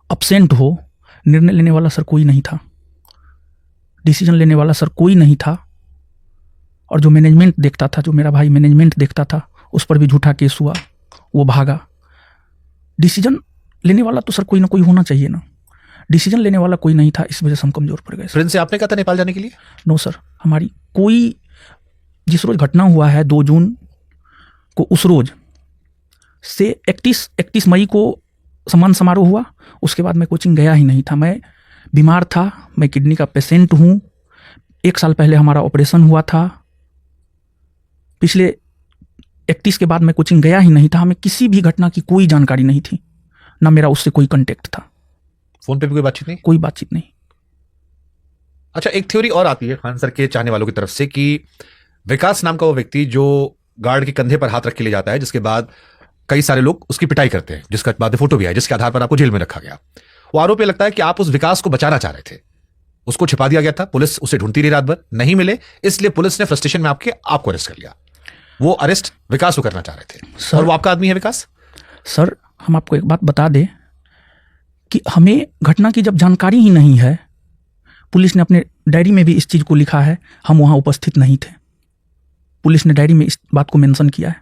अपसेंट हो, निर्णय लेने वाला सर कोई नहीं था, डिसीजन लेने वाला सर कोई नहीं था, और जो मैनेजमेंट देखता था, जो मेरा भाई मैनेजमेंट देखता था, उस पर भी झूठा केस हुआ, वो भागा। डिसीजन लेने वाला तो सर कोई ना कोई होना चाहिए ना, डिसीजन लेने वाला कोई नहीं था, इस वजह से हम कमजोर पड़ गए। फ्रेंड से आपने कहा था नेपाल जाने के लिए? नो सर, हमारी कोई, जिस रोज घटना हुआ है 2 जून को, उस रोज से 31 मई को सम्मान समारोह हुआ, उसके बाद मैं कोचिंग गया ही नहीं था। मैं बीमार था, मैं किडनी का पेशेंट हूँ, 1 साल पहले हमारा ऑपरेशन हुआ था। पिछले 31 के बाद मैं कोचिंग गया ही नहीं था। हमें किसी भी घटना की कोई जानकारी नहीं थी, ना मेरा उससे कोई कांटेक्ट था। फोन पे भी कोई बातचीत नहीं? कोई बातचीत नहीं। अच्छा, एक थ्योरी और आती है खान सर के चाहने वालों की तरफ से कि विकास नाम का वो व्यक्ति जो गार्ड के कंधे पर हाथ रख के ले जाता है, जिसके बाद कई सारे लोग उसकी पिटाई करते हैं, जिसका बाद में फोटो भी है, जिसके आधार पर आपको जेल में रखा गया। वो आरोप लगता है कि आप उस विकास को बचाना चाह रहे थे, उसको छिपा दिया गया था, पुलिस उसे ढूंढती रही रात भर, नहीं मिले, इसलिए पुलिस ने फ्रस्ट्रेशन में आपको अरेस्ट कर लिया। वो अरेस्ट विकास को करना चाह रहे थे सर- और वो आपका आदमी है विकास। सर हम आपको एक बात बता दें कि हमें घटना की जब जानकारी ही नहीं है, पुलिस ने अपने डायरी में भी इस चीज़ को लिखा है, हम वहाँ उपस्थित नहीं थे। पुलिस ने डायरी में इस बात को मेंशन किया है,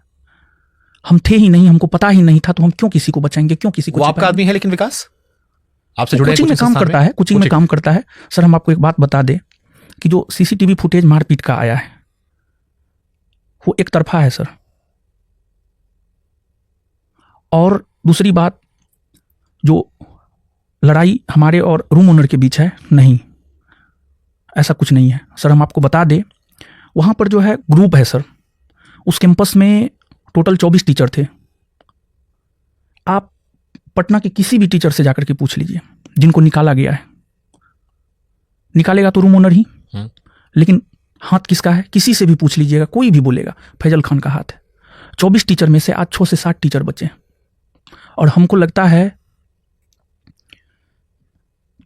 हम थे ही नहीं, हमको पता ही नहीं था, तो हम क्यों किसी को बचाएंगे, क्यों किसी को वो आपका छिपाएंगे? आदमी है लेकिन विकास आपसे जुड़े हैं कोचिंग में कुछ काम संस्थान करता है, कोचिंग में काम करता है। सर हम आपको एक बात बता दें कि जो सीसीटीवी फुटेज मारपीट का आया है वो एक तरफा है सर। और दूसरी बात, जो लड़ाई हमारे और रूम ओनर के बीच है, नहीं, ऐसा कुछ नहीं है सर। हम आपको बता दें वहाँ पर जो है ग्रुप है सर, उस कैंपस में टोटल 24 टीचर थे। आप पटना के किसी भी टीचर से जाकर के पूछ लीजिए जिनको निकाला गया है, निकालेगा तो रूम ओनर ही, लेकिन हाथ किसका है, किसी से भी पूछ लीजिएगा, कोई भी बोलेगा फैजल खान का हाथ है। 24 टीचर में से आज 6 से 7 टीचर बचे और हमको लगता है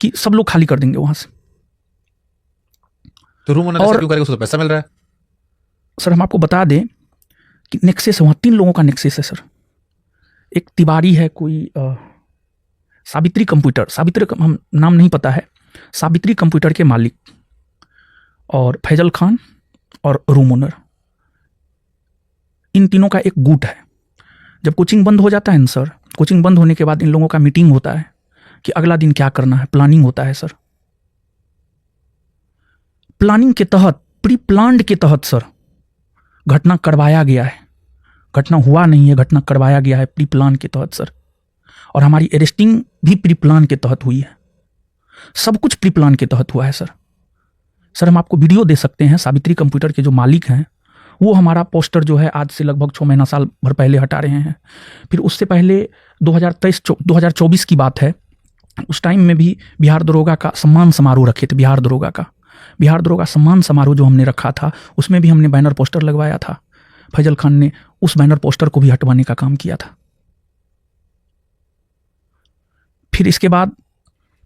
कि सब लोग खाली कर देंगे वहां से। तो रूम ओनर और- क्यों करेगा, उसको तो पैसा मिल रहा है। सर हम आपको बता दें कि नेक्सेस वहाँ 3 लोगों का नेक्सेस है सर। एक तिवारी है, कोई सावित्री कंप्यूटर, सावित्री हम नाम नहीं पता है, सावित्री कंप्यूटर के मालिक, और फैजल खान और रूम ओनर, इन तीनों का एक गुट है। जब कोचिंग बंद हो जाता है ना सर, कोचिंग बंद होने के बाद इन लोगों का मीटिंग होता है कि अगला दिन क्या करना है, प्लानिंग होता है सर। प्लानिंग के तहत, प्री प्लान्ड के तहत सर घटना करवाया गया है। घटना हुआ नहीं है, घटना करवाया गया है प्री प्लान के तहत सर। और हमारी अरेस्टिंग भी प्री प्लान के तहत हुई है, सब कुछ प्री प्लान के तहत हुआ है सर। सर हम आपको वीडियो दे सकते हैं, सावित्री कंप्यूटर के जो मालिक हैं वो हमारा पोस्टर जो है आज से लगभग 6 महीना साल भर पहले हटा रहे हैं। फिर उससे पहले 2024 की बात है, उस टाइम में भी बिहार दरोगा का सम्मान समारोह रखे थे। बिहार दरोगा सम्मान समारोह जो हमने रखा था, उसमें भी हमने बैनर पोस्टर लगवाया था। फैजल खान ने उस बैनर पोस्टर को भी हटवाने का काम किया था। फिर इसके बाद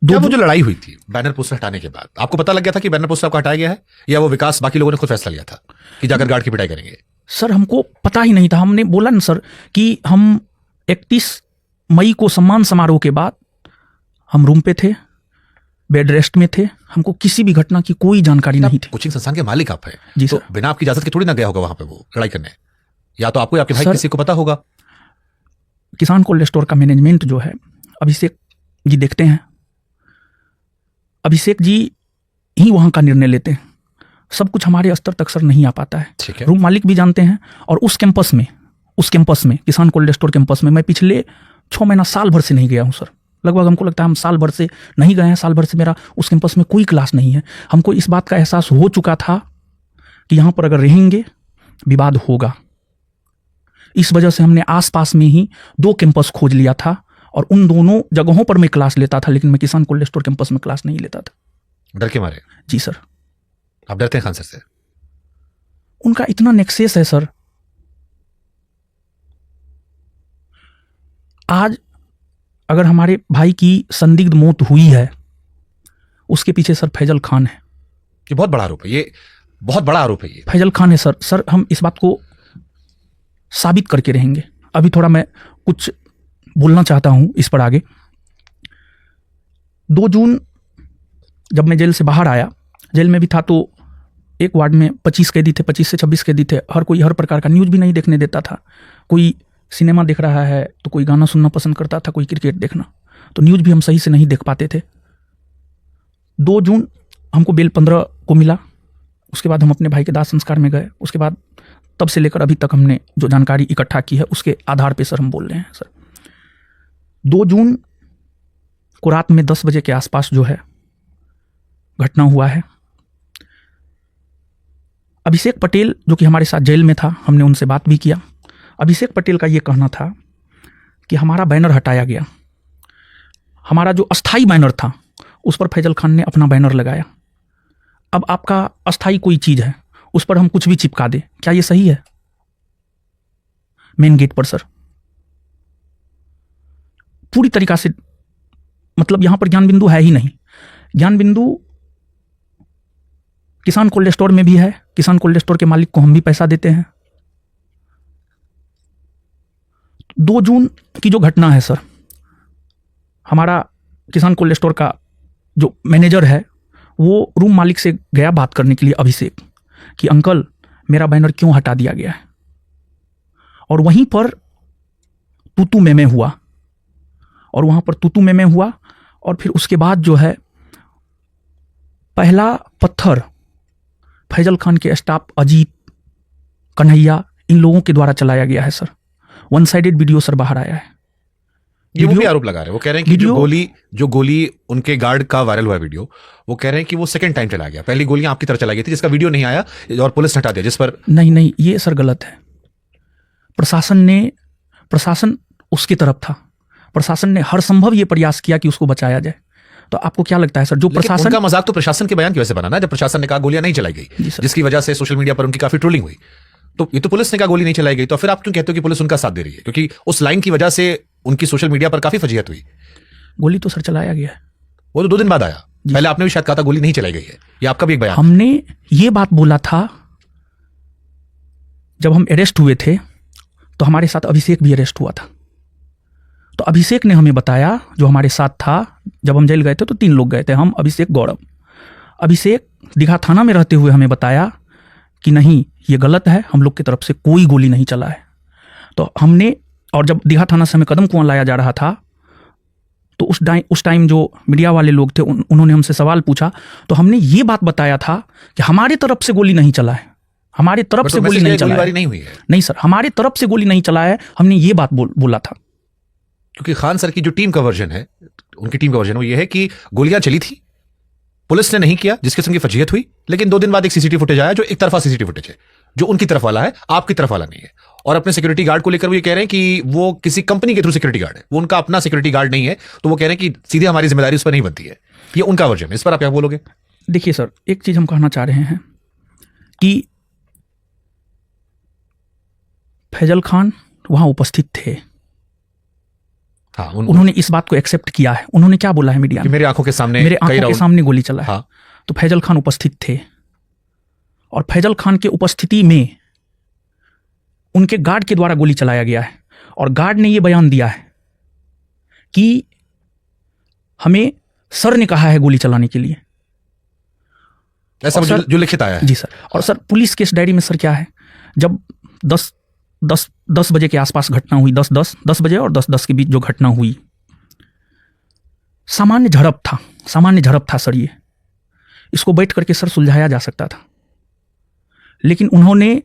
क्या वो जो लड़ाई हुई थी बैनर पोस्टर हटाने के बाद, आपको पता लग गया था कि बैनर पोस्टर आपको हटाया गया है, या वो विकास बाकी लोगों ने खुद फैसला लिया था कि जाकर गार्ड की पिटाई करेंगे? सर हमको पता ही नहीं था। हमने बोला ना सर कि हम 31 मई को सम्मान समारोह के बाद हम रूम पे थे, बेड रेस्ट में थे, हमको किसी भी घटना की कोई जानकारी नहीं थी। कोचिंग संस्थान के मालिक आप हैं जी तो सर। बिना आपकी इजाजत के थोड़ी ना गया होगा वहां पे वो लड़ाई करने, या तो आपको या आपके भाई सर- किसी को पता होगा। किसान कोल्ड स्टोर का मैनेजमेंट जो है, अभिषेक जी देखते हैं, अभिषेक जी ही वहाँ का निर्णय लेते हैं। सब कुछ हमारे स्तर तक सर नहीं आ पाता है। ठीक है। रूम मालिक भी जानते हैं। और उस कैंपस में किसान कोल्ड स्टोर कैंपस में मैं पिछले 6 महीना साल भर से नहीं गया हूँ सर। लगभग हमको लगता है हम साल भर से नहीं गए हैं। साल भर से मेरा उस कैंपस में कोई क्लास नहीं है। हमको इस बात का एहसास हो चुका था कि यहाँ पर अगर रहेंगे विवाद होगा। इस वजह से हमने आसपास में ही 2 कैंपस खोज लिया था और उन दोनों जगहों पर मैं क्लास लेता था, लेकिन मैं किसान कोल्ड स्टोर कैंपस में क्लास नहीं लेता था। डर के मारे? जी सर। आप डरते हैं खान सर से? उनका इतना नेक्सेस है सर। आज अगर हमारे भाई की संदिग्ध मौत हुई है, उसके पीछे सर फैजल खान है। ये बहुत बड़ा आरोप है, ये बहुत बड़ा आरोप है ये। फैजल खान है सर। सर हम इस बात को साबित करके रहेंगे। अभी थोड़ा मैं कुछ बोलना चाहता हूं इस पर आगे। 2 जून जब मैं जेल से बाहर आया, जेल में भी था तो एक वार्ड में 25 कैदी थे, 25 से 26 कैदी थे। हर कोई हर प्रकार का न्यूज़ भी नहीं देखने देता था। कोई सिनेमा देख रहा है तो कोई गाना सुनना पसंद करता था, कोई क्रिकेट देखना, तो न्यूज़ भी हम सही से नहीं देख पाते थे। 2 जून हमको बेल 15 को मिला। उसके बाद हम अपने भाई के दाह संस्कार में गए। उसके बाद तब से लेकर अभी तक हमने जो जानकारी इकट्ठा की है उसके आधार पे सर हम बोल रहे हैं सर। 2 जून को रात में 10 बजे के आसपास जो है घटना हुआ है। अभिषेक पटेल जो कि हमारे साथ जेल में था, हमने उनसे बात भी किया। अभिषेक पटेल का ये कहना था कि हमारा बैनर हटाया गया। हमारा जो अस्थाई बैनर था उस पर फैजल खान ने अपना बैनर लगाया। अब आपका अस्थाई कोई चीज है, उस पर हम कुछ भी चिपका दें, क्या ये सही है? मेन गेट पर सर पूरी तरीका से, मतलब यहां पर ज्ञान बिंदु है ही नहीं। ज्ञान बिंदु किसान कोल्ड स्टोर में भी है। किसान कोल्ड स्टोर के मालिक को हम भी पैसा देते हैं। 2 जून की जो घटना है सर, हमारा किसान कोल्ड स्टोर का जो मैनेजर है वो रूम मालिक से गया बात करने के लिए, अभिषेक, कि अंकल मेरा बैनर क्यों हटा दिया गया है। और वहीं पर तूतू में हुआ, और वहां पर तूतू में हुआ। और फिर उसके बाद जो है पहला पत्थर फैजल खान के स्टाफ अजीत, कन्हैया, इन लोगों के द्वारा चलाया गया है सर। 1 साइडेड वीडियो सर बाहर आया है। ये वो भी आरोप लगा रहे हैं, वो कह रहे हैं कि जो गोली उनके गार्ड का वायरल हुआ वीडियो, वो कह रहे हैं कि वो सेकंड टाइम चला गया, पहली गोलियां आपकी तरफ चलाई गई थी जिसका वीडियो नहीं आया और पुलिस ने हटा दिया, जिस पर नहीं, ये सर गलत है। प्रशासन उसकी तरफ था। प्रशासन ने हर संभव ये प्रयास किया कि उसको बचाया जाए। तो आपको क्या लगता है सर, जो प्रशासन का मजाक तो प्रशासन के बयान की वजह से बना ना, जब प्रशासन ने कहा गोलियां नहीं चलाई गई, जिसकी वजह से सोशल मीडिया पर उनकी काफी ट्रोलिंग हुई। तो ये तो पुलिस ने कहा गोली नहीं चलाई गई, तो फिर आप क्यों कहते हो कि पुलिस उनका साथ दे रही है? क्योंकि उस लाइन की वजह से उनकी सोशल मीडिया पर काफी फजीहत हुई। गोली तो सर चलाया गया है, वो तो 2 दिन बाद आया। पहले आपने भी शायद कहा था गोली नहीं चलाई गई है, ये आपका भी एक बयान। हमने ये बात बोला था जब हम अरेस्ट हुए थे, तो हमारे साथ अभिषेक भी अरेस्ट हुआ था। तो अभिषेक ने हमें बताया, जो हमारे साथ था, जब हम जेल गए थे तो 3 लोग गए थे, हम, अभिषेक, गौरव। अभिषेक दीघा थाना में रहते हुए हमें बताया कि नहीं, ये गलत है, हम लोग की तरफ से कोई गोली नहीं चला है। तो हमने, और जब दीघा थाना से हमें कदम कुआं लाया जा रहा था, तो उस टाइम जो मीडिया वाले लोग थे उन्होंने हमसे सवाल पूछा, तो हमने ये बात बताया था कि हमारी तरफ से गोली नहीं चला है, हमारी तरफ से गोली नहीं चला है। नहीं हुई है। नहीं सर, हमारी तरफ से गोली नहीं चला है, हमने ये बात बोला था। क्योंकि खान सर की जो टीम का वर्जन है, उनकी टीम का वर्जन वो ये है कि गोलियां चली थी, पुलिस ने नहीं किया, जिसके संग फजीहत हुई। लेकिन 2 दिन बाद एक सीसीटीवी फुटेज आया जो एक तरफा सीसीटीवी फुटेज है, जो उनकी तरफ वाला है, आपकी तरफ वाला नहीं है। और अपने सिक्योरिटी गार्ड को लेकर वो ये कह रहे हैं कि वो किसी कंपनी के थ्रू सिक्योरिटी गार्ड है, वो उनका अपना सिक्योरिटी गार्ड नहीं है। तो वो कह रहे हैं कि सीधे हमारी जिम्मेदारी उस पर नहीं बनती है। ये उनका वर्जन है, इस पर आप क्या बोलोगे? देखिए सर, एक चीज हम कहना चाह रहे हैं कि फैजल खान वहां उपस्थित थे। हाँ, उन्होंने इस बात को एक्सेप्ट किया है। उन्होंने क्या बोला है मीडिया में, मेरे आंखों के सामने, मेरे आंखों के सामने गोली चला है। हाँ। तो फैजल खान उपस्थित थे, और फैजल खान के उपस्थिति में उनके गार्ड के द्वारा गोली चलाया गया है। और गार्ड ने यह बयान दिया है कि हमें सर ने कहा है गोली चलाने के लिए, ऐसा जो लिखित आया है। जी सर। और सर, पुलिस केस डायरी में सर क्या है, जब 10 बजे के आसपास घटना हुई, 10 बजे और 10 के बीच जो घटना हुई, सामान्य झड़प था सर। ये इसको बैठ करके सर सुलझाया जा सकता था, लेकिन उन्होंने,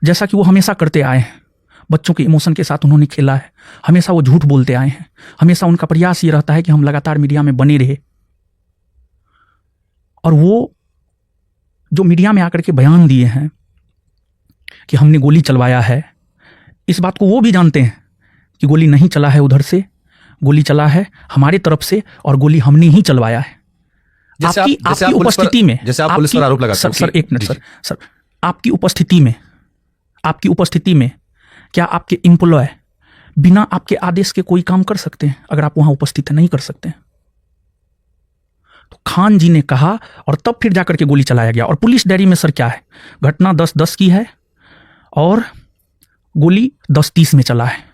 जैसा कि वो हमेशा करते आए हैं, बच्चों के इमोशन के साथ उन्होंने खेला है। हमेशा वो झूठ बोलते आए हैं। हमेशा उनका प्रयास ये रहता है कि हम लगातार मीडिया में बने रहे। और वो जो मीडिया में आकर के बयान दिए हैं कि हमने गोली चलवाया है, इस बात को वो भी जानते हैं कि गोली नहीं चला है उधर से, गोली चला है हमारी तरफ से, और गोली हमने ही चलवाया है। आपकी उपस्थिति में, जैसे आप पुलिस पर आरोप लगाते हैं। सर एक मिनट सर, आपकी उपस्थिति में क्या आपके एम्प्लॉय बिना आपके आदेश के कोई काम कर सकते हैं? अगर आप वहां उपस्थित नहीं कर सकते हैं। तो खान जी ने कहा, और तब फिर जाकर के गोली चलाया गया। और पुलिस डायरी में सर क्या है, घटना 10:10 की है और गोली 10:30 में चला है।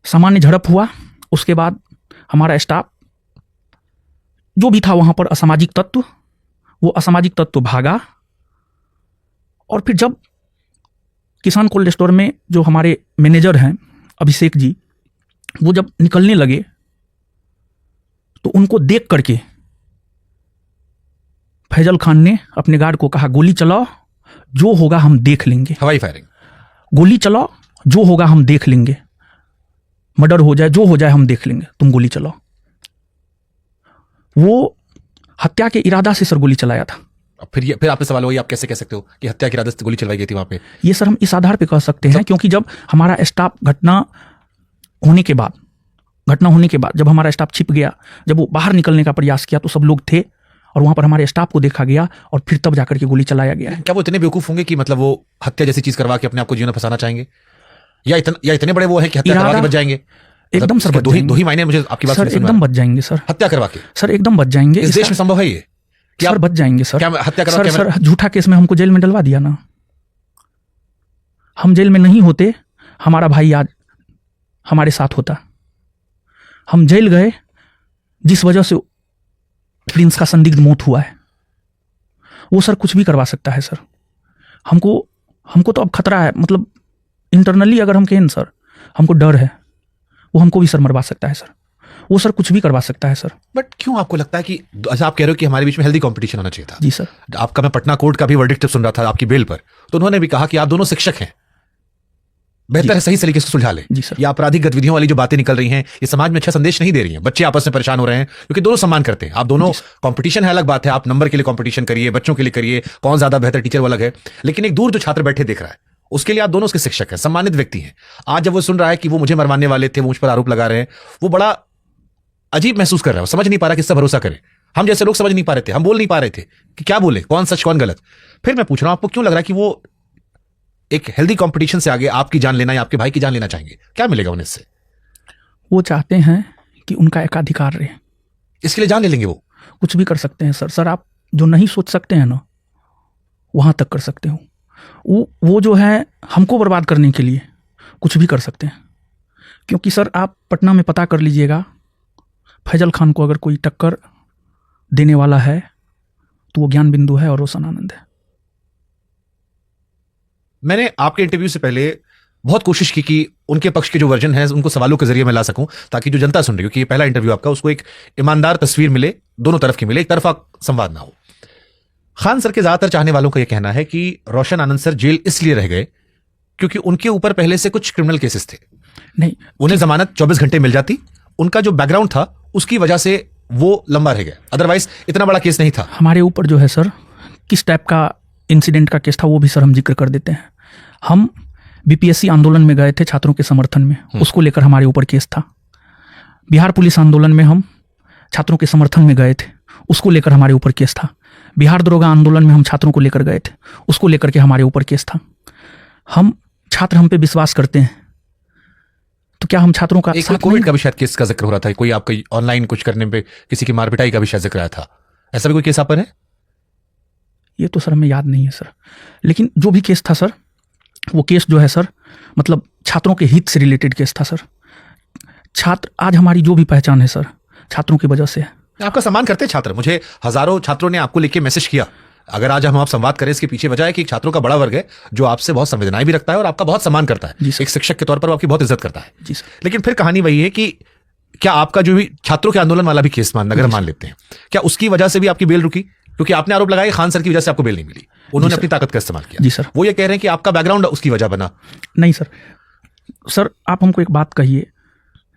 सामान्य झड़प हुआ, उसके बाद हमारा स्टाफ जो भी था वहां पर, असामाजिक तत्व भागा। और फिर जब किसान कोल्ड स्टोर में जो हमारे मैनेजर हैं अभिषेक जी, वो जब निकलने लगे, तो उनको देख करके फैजल खान ने अपने गार्ड को कहा, गोली चलाओ, जो होगा हम देख लेंगे। हवाई फायरिंग, गोली चलाओ, जो होगा हम देख लेंगे, मर्डर हो जाए, जो हो जाए हम देख लेंगे, तुम गोली चलाओ। वो हत्या के इरादा से सर गोली चलाया था। फिर आप पे सवाल वही, आप कैसे कह सकते हो कि हत्या के इरादे से गोली चलवाई गई थी वहां पे? ये सर हम इस आधार पे कह सकते हैं, क्योंकि जब हमारा स्टाफ घटना होने के बाद जब हमारा स्टाफ छिप गया, जब वो बाहर निकलने का प्रयास किया, तो सब लोग थे और वहां पर हमारे स्टाफ को देखा गया, और फिर तब जाकर के गोली चलाया गया है। क्या वो इतने बेवकूफ होंगे कि मतलब वो हत्या जैसी चीज करवा के अपने आप को जीवन में फंसाना चाहेंगे, या इतने बड़े वो है कि हत्या करवा के बच जाएंगे? एकदम सर, दो ही मायने मुझे आपकी बात सर एकदम बच जाएंगे सर, हत्या करवा के। सर एकदम बच जाएंगे। इस देश में संभव है ये? सर बच जाएंगे सर। क्या हत्या करवा के? सर झूठा केस में हमको जेल में डलवा दिया ना, हम जेल में नहीं होते हमारा भाई आज हमारे साथ होता। हम जेल गए जिस वजह से प्रिंस का संदिग्ध मौत हुआ है। वो सर कुछ भी करवा सकता है सर। हमको तो अब खतरा है, मतलब इंटरनली अगर हम कहें सर हमको डर है, वो हमको भी सर मरवा सकता है सर। वो सर कुछ भी करवा सकता है सर। बट क्यों आपको लगता है कि अच्छा आप कह रहे हो कि हमारे बीच में हेल्दी कंपटीशन होना चाहिए था? जी सर। आपका मैं पटना कोर्ट का भी वर्डिक्ट सुन रहा था आपकी बेल पर, तो उन्होंने भी कहा कि आप दोनों शिक्षक हैं, बेहतर है सही तरीके से सुलझा लें। जी सर। ये आपराधिक गतिविधियों वाली जो बातें निकल रही हैं ये समाज में अच्छा संदेश नहीं दे रही हैं। बच्चे आपस में परेशान हो रहे हैं क्योंकि दोनों सम्मान करते हैं। आप दोनों, कंपटीशन है अलग बात है, आप नंबर के लिए कंपटीशन करिए, बच्चों के लिए करिए, कौन ज्यादा बेहतर टीचर वो अलग है, लेकिन एक दूर जो छात्र बैठे देख रहा है उसके लिए आप दोनों उसके शिक्षक हैं, सम्मानित व्यक्ति हैं। आज जब वो सुन रहा है कि वो मुझे मरवाने वाले थे, वो मुझ पर आरोप लगा रहे हैं, वो बड़ा अजीब महसूस कर रहा है, वो समझ नहीं पा रहा किससे भरोसा करे। हम जैसे लोग समझ नहीं पा रहे थे, हम बोल नहीं पा रहे थे कि क्या बोले, कौन सच कौन गलत। फिर मैं पूछ रहा हूं आपको क्यों लग रहा है कि वो एक हेल्दी कंपटीशन से आगे आपकी जान लेना या आपके भाई की जान लेना चाहेंगे? क्या मिलेगा उन्हें इससे? वो चाहते हैं कि उनका एकाधिकार रहे, इसके लिए जान ले लेंगे वो? कुछ भी कर सकते हैं सर। सर आप जो नहीं सोच सकते हैं ना वहां तक कर सकते हो। वो जो है हमको बर्बाद करने के लिए कुछ भी कर सकते हैं। क्योंकि सर आप पटना में पता कर लीजिएगा, फैजल खान को अगर कोई टक्कर देने वाला है तो वो ज्ञान बिंदु है और रोशन आनंद है। मैंने आपके इंटरव्यू से पहले बहुत कोशिश की कि उनके पक्ष के जो वर्जन है उनको सवालों के जरिए मैं ला सकूं, ताकि जो जनता सुन रही हो कि ये पहला इंटरव्यू आपका, उसको एक ईमानदार तस्वीर मिले, दोनों तरफ की मिले, एक तरफा संवाद ना हो। खान सर के ज्यादातर चाहने वालों का यह कहना है कि रोशन आनंद सर जेल इसलिए रह गए क्योंकि उनके ऊपर पहले से कुछ क्रिमिनल केसेस थे। नहीं, उन्हें जमानत 24 घंटे मिल जाती, उनका जो बैकग्राउंड था उसकी वजह से वो लंबा रह गया, अदरवाइज इतना बड़ा केस नहीं था। हमारे ऊपर जो है सर किस टाइप का इंसिडेंट का केस था वो भी सर हम जिक्र कर देते हैं। हम बीपीएससी आंदोलन में गए थे छात्रों के समर्थन में, उसको लेकर हमारे ऊपर केस था। बिहार पुलिस आंदोलन में हम छात्रों के समर्थन में गए थे, उसको लेकर हमारे ऊपर केस था। बिहार दरोगा आंदोलन में हम छात्रों को लेकर गए थे, उसको लेकर के हमारे ऊपर केस था। हम छात्र हम पे विश्वास करते हैं, तो क्या हम छात्रों का एक कोविड का भी शायद केस का जिक्र हो रहा था, कोई आपका ऑनलाइन कुछ करने पे किसी की मार पिटाई का भी शायद जिक्र आया था, ऐसा भी कोई केस आप पर है? ये तो सर हमें याद नहीं है सर, लेकिन जो भी केस था सर, वो केस जो है सर मतलब छात्रों के हित से रिलेटेड केस था सर। छात्र आज हमारी जो भी पहचान है सर छात्रों की वजह से है। आपका सम्मान करते हैं छात्र, मुझे हजारों छात्रों ने आपको लेके मैसेज किया। अगर आज हम आप संवाद करें इसके पीछे वजह है कि छात्रों का बड़ा वर्ग है जो आपसे बहुत संवेदनाएं भी रखता है और आपका बहुत सम्मान करता है, एक शिक्षक के तौर पर वो आपकी बहुत इज्जत करता है। जी सर। लेकिन फिर कहानी वही है कि क्या आपका जो भी छात्रों के आंदोलन वाला भी केस अगर मान लेते हैं, क्या उसकी वजह से भी आपकी बेल रुकी? क्योंकि आपने आरोप लगाया खान सर की वजह से आपको बेल नहीं मिली, उन्होंने अपनी ताकत का इस्तेमाल किया। जी सर। वो ये कह रहे हैं कि आपका बैकग्राउंड उसकी वजह बना। नहीं सर, सर आप हमको एक बात कहिए,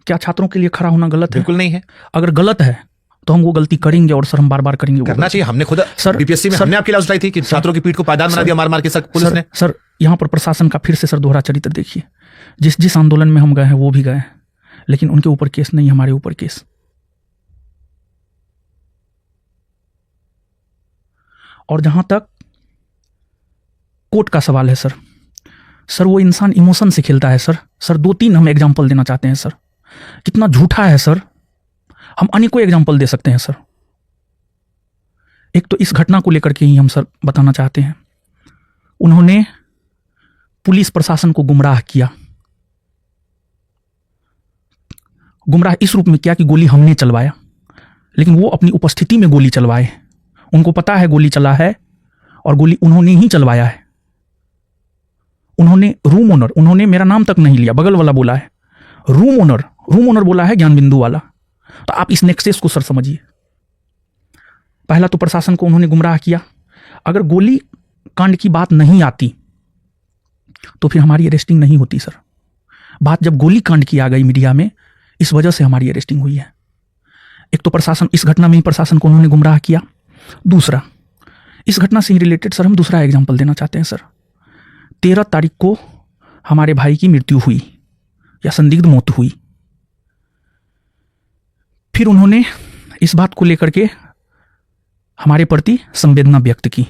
क्या छात्रों के लिए खड़ा होना गलत है? बिल्कुल नहीं है। अगर गलत है तो हम वो गलती करेंगे और सर हम बार बार करेंगे। करना चाहिए। हमने खुद सर बीपीएससी में हमने आपकी लाश उठाई थी कि छात्रों की पीठ को पायदान बना दिया मार मार के सर पुलिस ने। सर यहाँ पर प्रशासन का फिर से सर दोहरा चरित्र देखिए। जिस आंदोलन में हम गए हैं वो भी गए हैं, लेकिन उनके ऊपर केस नहीं, हमारे ऊपर केस। और जहां तक कोर्ट का सवाल है सर, वो इंसान इमोशन से खेलता है सर 2-3 हम एग्जांपल देना चाहते हैं सर। कितना झूठा है सर, हम अनेकों एग्जांपल दे सकते हैं सर। एक तो इस घटना को लेकर के ही हम सर बताना चाहते हैं, उन्होंने पुलिस प्रशासन को गुमराह किया। गुमराह इस रूप में किया कि गोली हमने चलवाया, लेकिन वो अपनी उपस्थिति में गोली चलवाए। उनको पता है गोली चला है और गोली उन्होंने ही चलवाया है। उन्होंने रूम ओनर, उन्होंने मेरा नाम तक नहीं लिया, बगल वाला बोला है रूम ओनर बोला है ज्ञान बिंदु वाला। तो आप इस नेक्सस को सर समझिए। पहला तो प्रशासन को उन्होंने गुमराह किया। अगर गोली कांड की बात नहीं आती तो फिर हमारी अरेस्टिंग नहीं होती सर। बात जब गोली कांड की आ गई मीडिया में, इस वजह से हमारी अरेस्टिंग हुई है। एक तो प्रशासन, इस घटना में ही प्रशासन को उन्होंने गुमराह किया। दूसरा, इस घटना से ही रिलेटेड सर हम दूसरा एग्जाम्पल देना चाहते हैं सर। 13 तारीख को हमारे भाई की मृत्यु हुई या संदिग्ध मौत हुई। फिर उन्होंने इस बात को लेकर के हमारे प्रति संवेदना व्यक्त की,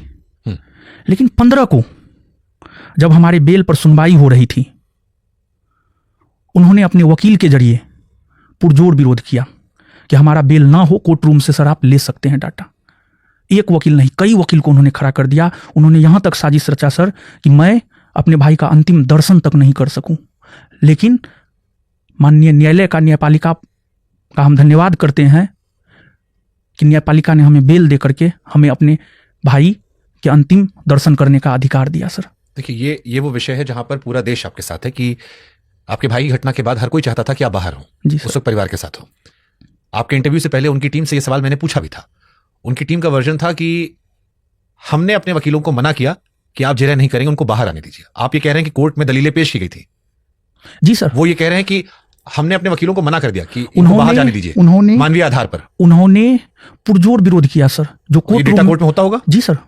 लेकिन 15 को जब हमारे बेल पर सुनवाई हो रही थी, उन्होंने अपने वकील के जरिए पुरजोर विरोध किया कि हमारा बेल ना हो, कोर्ट रूम से सर आप ले सकते हैं डाटा। एक वकील नहीं, कई वकील को उन्होंने खड़ा कर दिया। उन्होंने यहां तक साजिश रचा सर कि मैं अपने भाई का अंतिम दर्शन तक नहीं कर सकूं, लेकिन माननीय न्यायालय का, न्यायपालिका का हम धन्यवाद करते हैं कि न्यायपालिका ने हमें बेल दे करके हमें अपने भाई के अंतिम दर्शन करने का अधिकार दिया सर। देखिए, ये वो विषय है जहां पर पूरा देश आपके साथ है कि आपके भाई की घटना के बाद हर कोई चाहता था कि आप बाहर हो, जी उस वक्त परिवार के साथ हो। आपके इंटरव्यू से पहले उनकी टीम से यह सवाल मैंने पूछा भी था। उनकी टीम का वर्जन था कि हमने अपने वकीलों को मना किया कि आप जेरा नहीं करेंगे, उनको बाहर आने दीजिए। आप ये कह रहे हैं कि कोर्ट में दलीलें पेश की गई थी। जी सर। वो ये कह रहे हैं कि हमने अपने वकीलों को मना कर दिया कि इनको बाहर जाने दीजिए, उन्होंने मानवीय आधार पर। उन्होंने पुरजोर विरोध किया सर। जो ये डेटा कोर्ट में होता होगा। जी सर,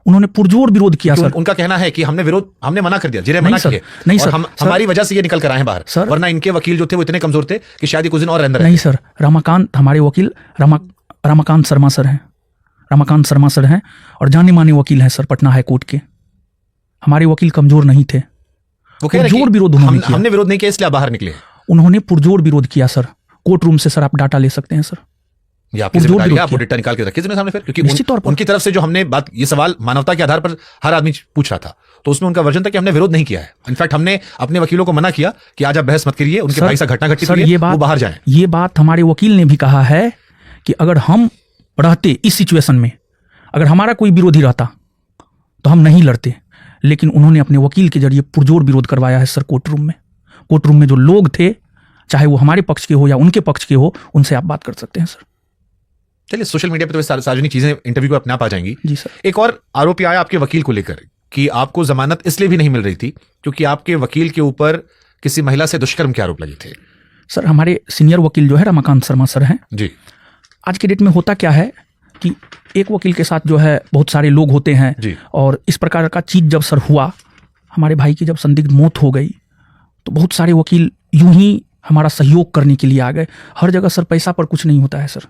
उन्होंने पुरजोर विरोध किया सर। उनका कहना है कि हमने मना कर दिया, जिरे मना नहीं किए। नहीं और सर, हमारी वजह से ये निकल कर आए हैं बाहर सर। वरना इनके वकील जो थे वो इतने कमजोर थे कि शायद कुछ दिन और अंदर नहीं सर, रमाकांत हमारे वकील रमाकांत शर्मा सर हैं। रमाकांत शर्मा सर हैं और जाने माने वकील हैं सर पटना हाई कोर्ट के। हमारे वकील कमजोर नहीं थे। वो कह रहे हैं पुरजोर कि विरोध उन्होंने किया। हमने विरोध नहीं किया इसलिए आप बाहर निकले। उन्होंने पुरजोर विरोध किया सर। कोर्ट रूम से सर आप डाटा ले सकते हैं सर। ये आपकी पुरजोर जिम्मेदारी है, विरोध आपको किया। डेटा निकाल के रखिए जिन्हें सामने फिर, क्योंकि निश्चित तौर पर। उनकी तरफ से जो हमने बात, ये सवाल मानवता के आधार पर हर आदमी पूछ रहा था, तो उसमें उनका वर्जन था कि हमने विरोध नहीं किया है। इनफैक्ट हमने अपने वकीलों को मना किया कि आज आप बहस मत करिए, उनके सर, भाई साथ घटना घटी सर, हुई है, ये वो बात बाहर जाएं। ये बात हमारे वकील ने भी कहा है कि अगर हम रहते इस सिचुएशन में, अगर हमारा कोई विरोधी रहता तो हम नहीं लड़ते। लेकिन उन्होंने अपने वकील के जरिए पुरजोर विरोध करवाया है सर कोर्ट रूम में। कोर्ट रूम में जो लोग थे, चाहे वो हमारे पक्ष के हो या उनके पक्ष के हो, उनसे आप बात कर सकते हैं सर। चलिए, सोशल मीडिया पे तो सार्वजनिक चीजें इंटरव्यू को अपने आप आ जाएंगी। जी सर। एक और आरोप आया आपके वकील को लेकर कि आपको जमानत इसलिए भी नहीं मिल रही थी क्योंकि आपके वकील के ऊपर किसी महिला से दुष्कर्म के आरोप लगे थे। सर, हमारे सीनियर वकील जो है रमाकांत शर्मा सर हैं। जी। आज के डेट में होता क्या है कि एक वकील के साथ जो है बहुत सारे लोग होते हैं जी। और इस प्रकार का चीज जब सर हुआ, हमारे भाई की जब संदिग्ध मौत हो गई, तो बहुत सारे वकील यूं ही हमारा सहयोग करने के लिए आ गए। हर जगह सर पैसा पर कुछ नहीं होता है सर।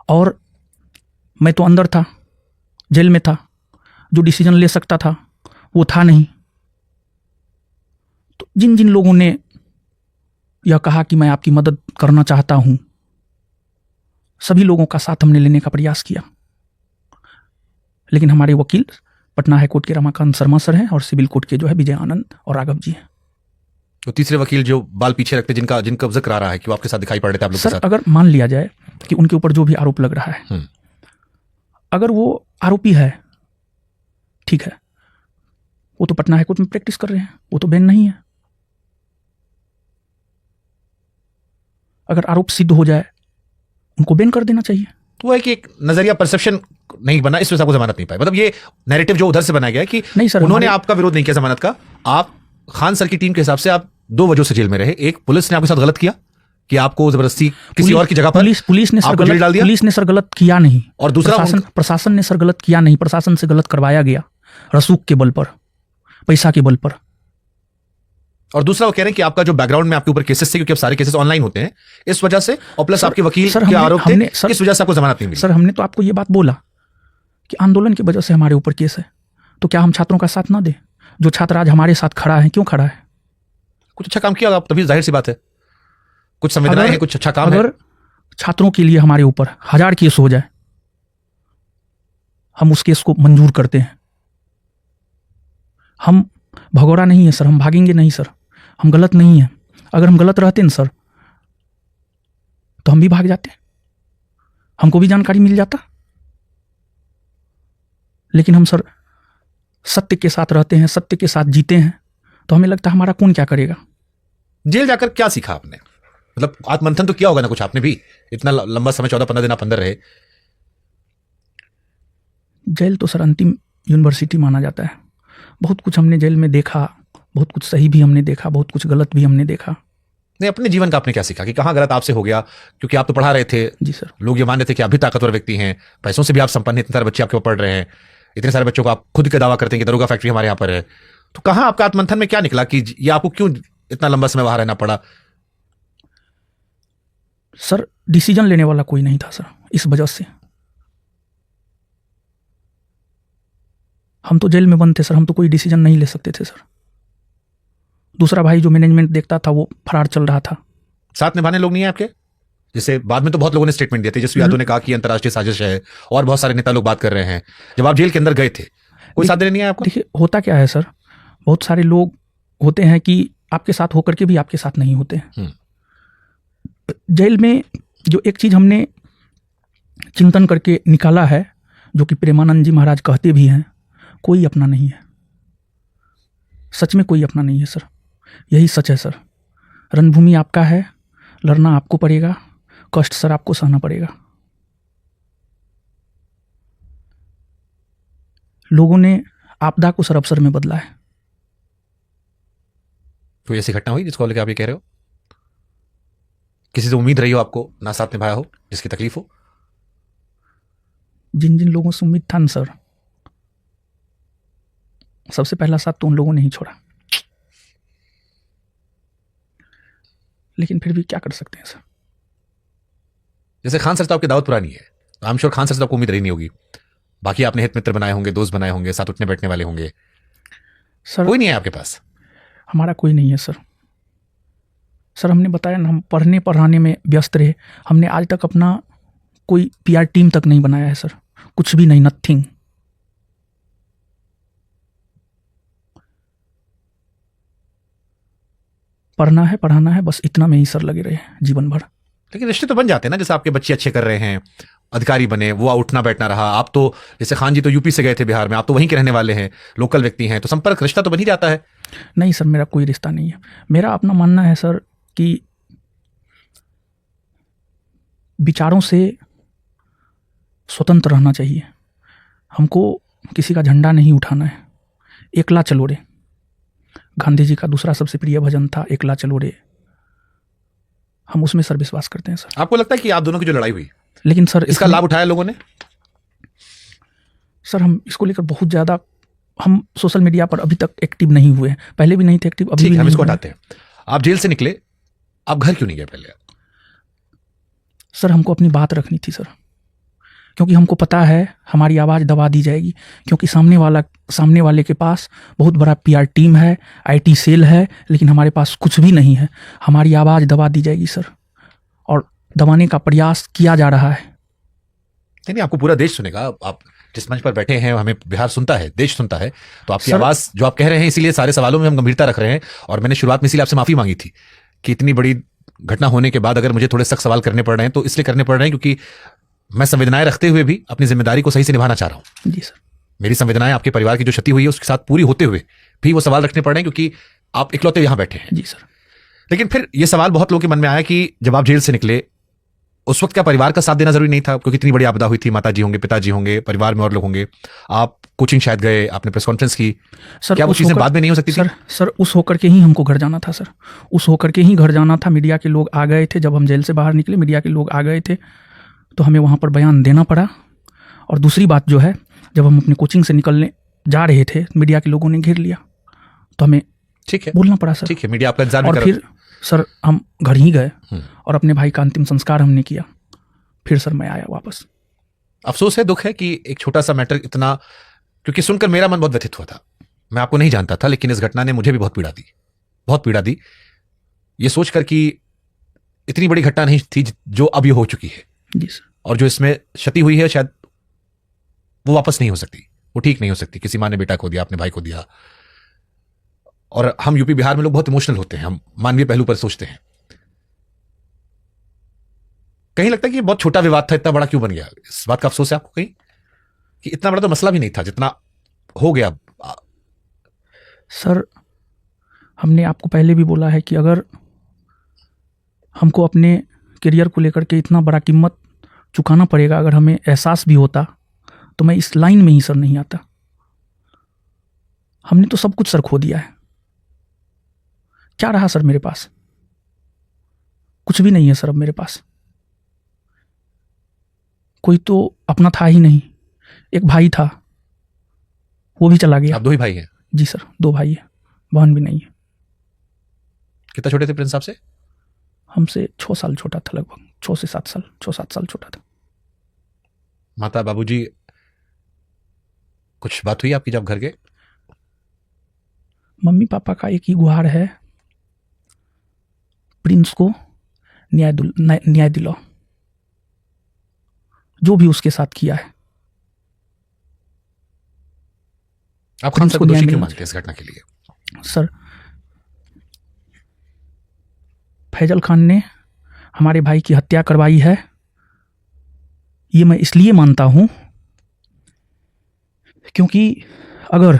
और मैं तो अंदर था, जेल में था, जो डिसीजन ले सकता था वो था नहीं। तो जिन जिन लोगों ने यह कहा कि मैं आपकी मदद करना चाहता हूं, सभी लोगों का साथ हमने लेने का प्रयास किया। लेकिन हमारे वकील पटना हाई कोर्ट के रमाकांत शर्मा सर हैं और सिविल कोर्ट के जो है विजय आनंद और राघव जी हैं। तो तीसरे वकील जो बाल पीछे रखते, जिनका जिक्र आ रहा है कि वो आपके साथ दिखाई पड़ रहे थे आप लोग के सर, साथ। अगर मान लिया जाए कि उनके ऊपर जो भी आरोप लग रहा है, अगर वो आरोपी है, ठीक है, वो तो पटना हाईकोर्ट में प्रैक्टिस कर रहे हैं, वो तो बेन नहीं है। अगर आरोप सिद्ध हो जाए, उनको बेन कर देना चाहिए। तो वो है कि एक नजरिया, परसेप्शन नहीं बना, इस वजह से आपको जमानत नहीं पाई। मतलब ये नैरेटिव जो उधर से बनाया गया है कि नहीं सर, उन्होंने आपका विरोध नहीं किया जमानत का। आप खान सर की टीम के हिसाब से आप 2 वजह से जेल में रहे। एक, पुलिस ने आपके साथ गलत किया कि आपको जबरदस्ती किसी और की जगह पर पुलिस ने सर आपको जेल डाल दिया। पुलिस ने सर गलत किया नहीं। और दूसरा, प्रशासन ने सर गलत किया नहीं। प्रशासन से गलत करवाया गया, रसूख के बल पर, पैसा के बल पर। और दूसरा वो कह रहे हैं कि आपका जो बैकग्राउंड में आपके ऊपर केसेस थे, क्योंकि अब सारे केसेस ऑनलाइन होते हैं, इस वजह से, और प्लस आपके वकील के आरोप थे, इस वजह से आपको जमानत नहीं मिली। सर, हमने तो आपको ये बात बोला कि आंदोलन की वजह से हमारे ऊपर केस है, तो क्या हम छात्रों का साथ ना दें? जो छात्र आज हमारे साथ खड़ा है, क्यों खड़ा है? कुछ अच्छा काम किया होगा, तभी जाहिर सी बात है, कुछ संवेदनाएं हैं, कुछ अच्छा काम है। अगर छात्रों के लिए हमारे ऊपर 1000 केस हो जाए, हम उस केस को मंजूर करते हैं। हम भगोड़ा नहीं है सर, हम भागेंगे नहीं सर, हम गलत नहीं है। अगर हम गलत रहते हैं सर, तो हम भी भाग जाते, हमको भी जानकारी मिल जाता। लेकिन हम सर सत्य के साथ रहते हैं, सत्य के साथ जीते हैं, तो हमें लगता है हमारा कौन क्या करेगा। जेल जाकर क्या सीखा आपने? मतलब आत्ममंथन तो किया होगा ना कुछ आपने भी, इतना लंबा समय 14-15 दिन आप अंदर रहे। जेल तो सर अंतिम यूनिवर्सिटी माना जाता है। बहुत कुछ हमने जेल में देखा, बहुत कुछ सही भी हमने देखा, बहुत कुछ गलत भी हमने देखा। नहीं, अपने जीवन का आपने क्या सीखा कि कहाँ गलत आपसे हो गया? क्योंकि आप तो पढ़ा रहे थे। जी सर। लोग ये मान रहे थे कि आप भी ताकतवर व्यक्ति हैं, पैसों से भी आप संपन्न, इतने सारे बच्चे आपके ऊपर पढ़ रहे हैं, इतने सारे बच्चों को आप खुद का दावा करते हैं कि दरोगा फैक्ट्री हमारे यहाँ पर है। तो कहाँ आपका आत्ममंथन में क्या निकला कि ये आपको क्यों इतना लंबा समय वहां रहना पड़ा? सर, डिसीजन लेने वाला कोई नहीं था सर, इस वजह से हम तो जेल में बंद थे सर, हम तो कोई डिसीजन नहीं ले सकते थे सर। दूसरा भाई जो मैनेजमेंट देखता था वो फरार चल रहा था। साथ निभाने लोग नहीं है आपके? जैसे बाद में तो बहुत लोगों ने स्टेटमेंट दिए थे, तेजस्वी यादव ने कहा कि अंतर्राष्ट्रीय साजिश है, और बहुत सारे नेता लोग बात कर रहे हैं। जब आप जेल के अंदर गए थे, कोई साथ देने नहीं आया आपको? देखिए, होता क्या है सर, बहुत सारे लोग होते हैं कि आपके साथ होकर के भी आपके साथ नहीं होते हैं। जेल में जो एक चीज हमने चिंतन करके निकाला है, जो कि प्रेमानंद जी महाराज कहते भी हैं, कोई अपना नहीं है। सच में कोई अपना नहीं है सर, यही सच है सर। रणभूमि आपका है, लड़ना आपको पड़ेगा, कष्ट सर आपको सहना पड़ेगा। लोगों ने आपदा को सर अवसर में बदला है। कोई ऐसी घटना हुई जिसको लेकर आप ये कह रहे हो? किसी से उम्मीद रही हो आपको, ना साथ निभाया हो, जिसकी तकलीफ हो? जिन जिन लोगों से उम्मीद था न सर, सबसे पहला साथ तो उन लोगों ने ही छोड़ा। लेकिन फिर भी क्या कर सकते हैं सर। जैसे खान सर तो आपकी दावत पुरानी है, I am sure Khan sir से आपको उम्मीद रही नहीं होगी। बाकी आपने हित मित्र बनाए होंगे, दोस्त बनाए होंगे, साथ उठने बैठने वाले होंगे। सर कोई नहीं है आपके पास? हमारा कोई नहीं है सर। सर हमने बताया ना, हम पढ़ने पढ़ाने में व्यस्त रहे। हमने आज तक अपना कोई पीआर टीम तक नहीं बनाया है सर, कुछ भी नहीं, नथिंग। पढ़ना है, पढ़ाना है, बस इतना में ही सर लगे रहे जीवन भर। लेकिन रिश्ते तो बन जाते हैं ना, जैसे आपके बच्चे अच्छे कर रहे हैं, अधिकारी बने, वो उठना बैठना रहा। आप तो जैसे खान जी तो यूपी से गए थे बिहार में, आप तो वहीं के रहने वाले हैं, लोकल व्यक्ति हैं, तो संपर्क रिश्ता तो बन ही जाता है। नहीं सर, मेरा कोई रिश्ता नहीं है। मेरा अपना मानना है सर कि विचारों से स्वतंत्र रहना चाहिए। हमको किसी का झंडा नहीं उठाना है। एकला चलो रे, गांधी जी का दूसरा सबसे प्रिय भजन था, एकला चलो रे। हम उसमें सर विश्वास करते हैं सर। आपको लगता है कि आप दोनों की जो लड़ाई हुई, लेकिन सर इसका लाभ उठाया लोगों ने? सर हम इसको लेकर बहुत ज़्यादा, हम सोशल मीडिया पर अभी तक एक्टिव नहीं हुए हैं। पहले भी नहीं थे एक्टिव, अभी ठीक भी है, हम नहीं इसको हुए हैं। हटाते हैं। आप जेल से निकले, आप घर क्यों नहीं गए पहले? सर हमको अपनी बात रखनी थी सर, क्योंकि हमको पता है हमारी आवाज़ दबा दी जाएगी, क्योंकि सामने वाले के पास बहुत बड़ा पीआर टीम है, आईटी सेल है, लेकिन हमारे पास कुछ भी नहीं है। हमारी आवाज़ दबा दी जाएगी सर, और दबाने का प्रयास किया जा रहा है। नहीं, आपको पूरा देश सुनेगा। आप जिस मंच पर बैठे हैं, हमें बिहार सुनता है, देश सुनता है, तो आपकी सर, आवाज जो आप कह रहे हैं, इसीलिए सारे सवालों में हम गंभीरता रख रहे हैं। और मैंने शुरुआत में इसीलिए आपसे माफी मांगी थी कि इतनी बड़ी घटना होने के बाद अगर मुझे थोड़े सख्त सवाल करने पड़ रहे हैं, तो इसलिए करने पड़ रहे हैं क्योंकि मैं संवेदनाएं रखते हुए भी अपनी जिम्मेदारी को सही से निभाना चाह रहा हूं। जी सर। मेरी संवेदनाएं आपके परिवार की जो क्षति हुई है उसके साथ पूरी होते हुए भी वो सवाल रखने पड़ रहे हैं, क्योंकि आप इकलौते यहां बैठे हैं। जी सर। लेकिन फिर ये सवाल बहुत लोगों के मन में आया कि जब आप जेल से निकले, उस वक्त क्या परिवार का साथ देना जरूरी नहीं था? क्योंकि इतनी बड़ी आपदा हुई थी, माताजी होंगे, पिताजी होंगे, परिवार में और लोग होंगे। आप कोचिंग शायद गए, आपने प्रेस कॉन्फ्रेंस की, सर क्या वो चीजें बाद में नहीं हो सकती थी? सर उस होकर के ही हमको घर जाना था सर, उस होकर के ही घर जाना था। मीडिया के लोग आ गए थे, जब हम जेल से बाहर निकले मीडिया के लोग आ गए थे, तो हमें वहाँ पर बयान देना पड़ा। और दूसरी बात जो है, जब हम अपने कोचिंग से निकलने जा रहे थे, मीडिया के लोगों ने घेर लिया, तो हमें ठीक है बोलना पड़ा सर। ठीक है, मीडिया आपका इंतजार भी और कर फिर सर हम घर ही गए और अपने भाई का अंतिम संस्कार हमने किया। फिर सर मैं आया वापस। अफसोस है, दुख है कि एक छोटा सा मैटर इतना, क्योंकि सुनकर मेरा मन बहुत व्यथित हुआ था। मैं आपको नहीं जानता था, लेकिन इस घटना ने मुझे भी बहुत पीड़ा दी, बहुत पीड़ा दी, ये सोचकर कि इतनी बड़ी घटना नहीं थी जो अब ये हो चुकी है। जी सर। और जो इसमें क्षति हुई है, शायद वो वापस नहीं हो सकती, वो ठीक नहीं हो सकती। किसी माँ ने बेटा खो दिया, अपने भाई को दिया। और हम यूपी बिहार में लोग बहुत इमोशनल होते हैं, हम मानवीय पहलू पर सोचते हैं। कहीं लगता है कि बहुत छोटा विवाद था, इतना बड़ा क्यों बन गया? इस बात का अफसोस है आपको कहीं कि इतना बड़ा तो मसला भी नहीं था जितना हो गया? सर हमने आपको पहले भी बोला है कि अगर हमको अपने करियर को लेकर के इतना बड़ा कीमत चुकाना पड़ेगा, अगर हमें एहसास भी होता, तो मैं इस लाइन में ही सर नहीं आता। हमने तो सब कुछ सर खो दिया है। क्या रहा सर मेरे पास? कुछ भी नहीं है सर अब मेरे पास। कोई तो अपना था ही नहीं। एक भाई था, वो भी चला गया। आप दो ही भाई हैं? जी सर, 2 भाई है, बहन भी नहीं है। कितना छोटे थे प्रिंस साहब से? हमसे 6 साल छोटा था, लगभग 6 से 7 साल, 6-7 साल छोटा था। माता बाबूजी, कुछ बात हुई आपकी जब घर गए? मम्मी पापा का एक ही गुहार है, प्रिंस को न्याय दिलाओ, जो भी उसके साथ किया है। आप खान साहब को न्याय दोषी क्यों मिलना मानते हैं इस घटना के लिए? सर, फैजल खान ने हमारे भाई की हत्या करवाई है, ये मैं इसलिए मानता हूं क्योंकि अगर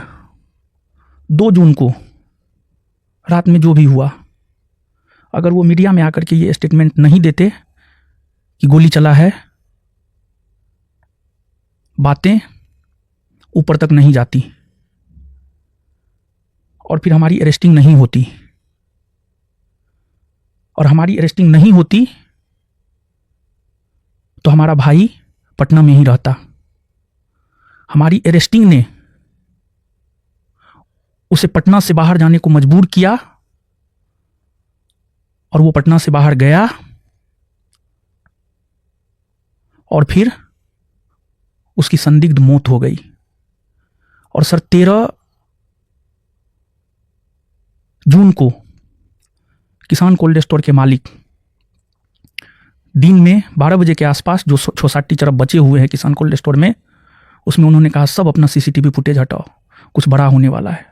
2 जून को रात में जो भी हुआ, अगर वो मीडिया में आकर के ये स्टेटमेंट नहीं देते कि गोली चला है, बातें ऊपर तक नहीं जाती और फिर हमारी अरेस्टिंग नहीं होती, और हमारी अरेस्टिंग नहीं होती तो हमारा भाई पटना में ही रहता। हमारी अरेस्टिंग ने उसे पटना से बाहर जाने को मजबूर किया और वो पटना से बाहर गया और फिर उसकी संदिग्ध मौत हो गई। और सर 13 जून को किसान कोल्ड स्टोर के मालिक दिन में 12 बजे के आसपास जो 660 चरब बचे हुए हैं किसान कोल्ड स्टोर में, उसमें उन्होंने कहा सब अपना सीसीटीवी फुटेज हटाओ, कुछ बड़ा होने वाला है।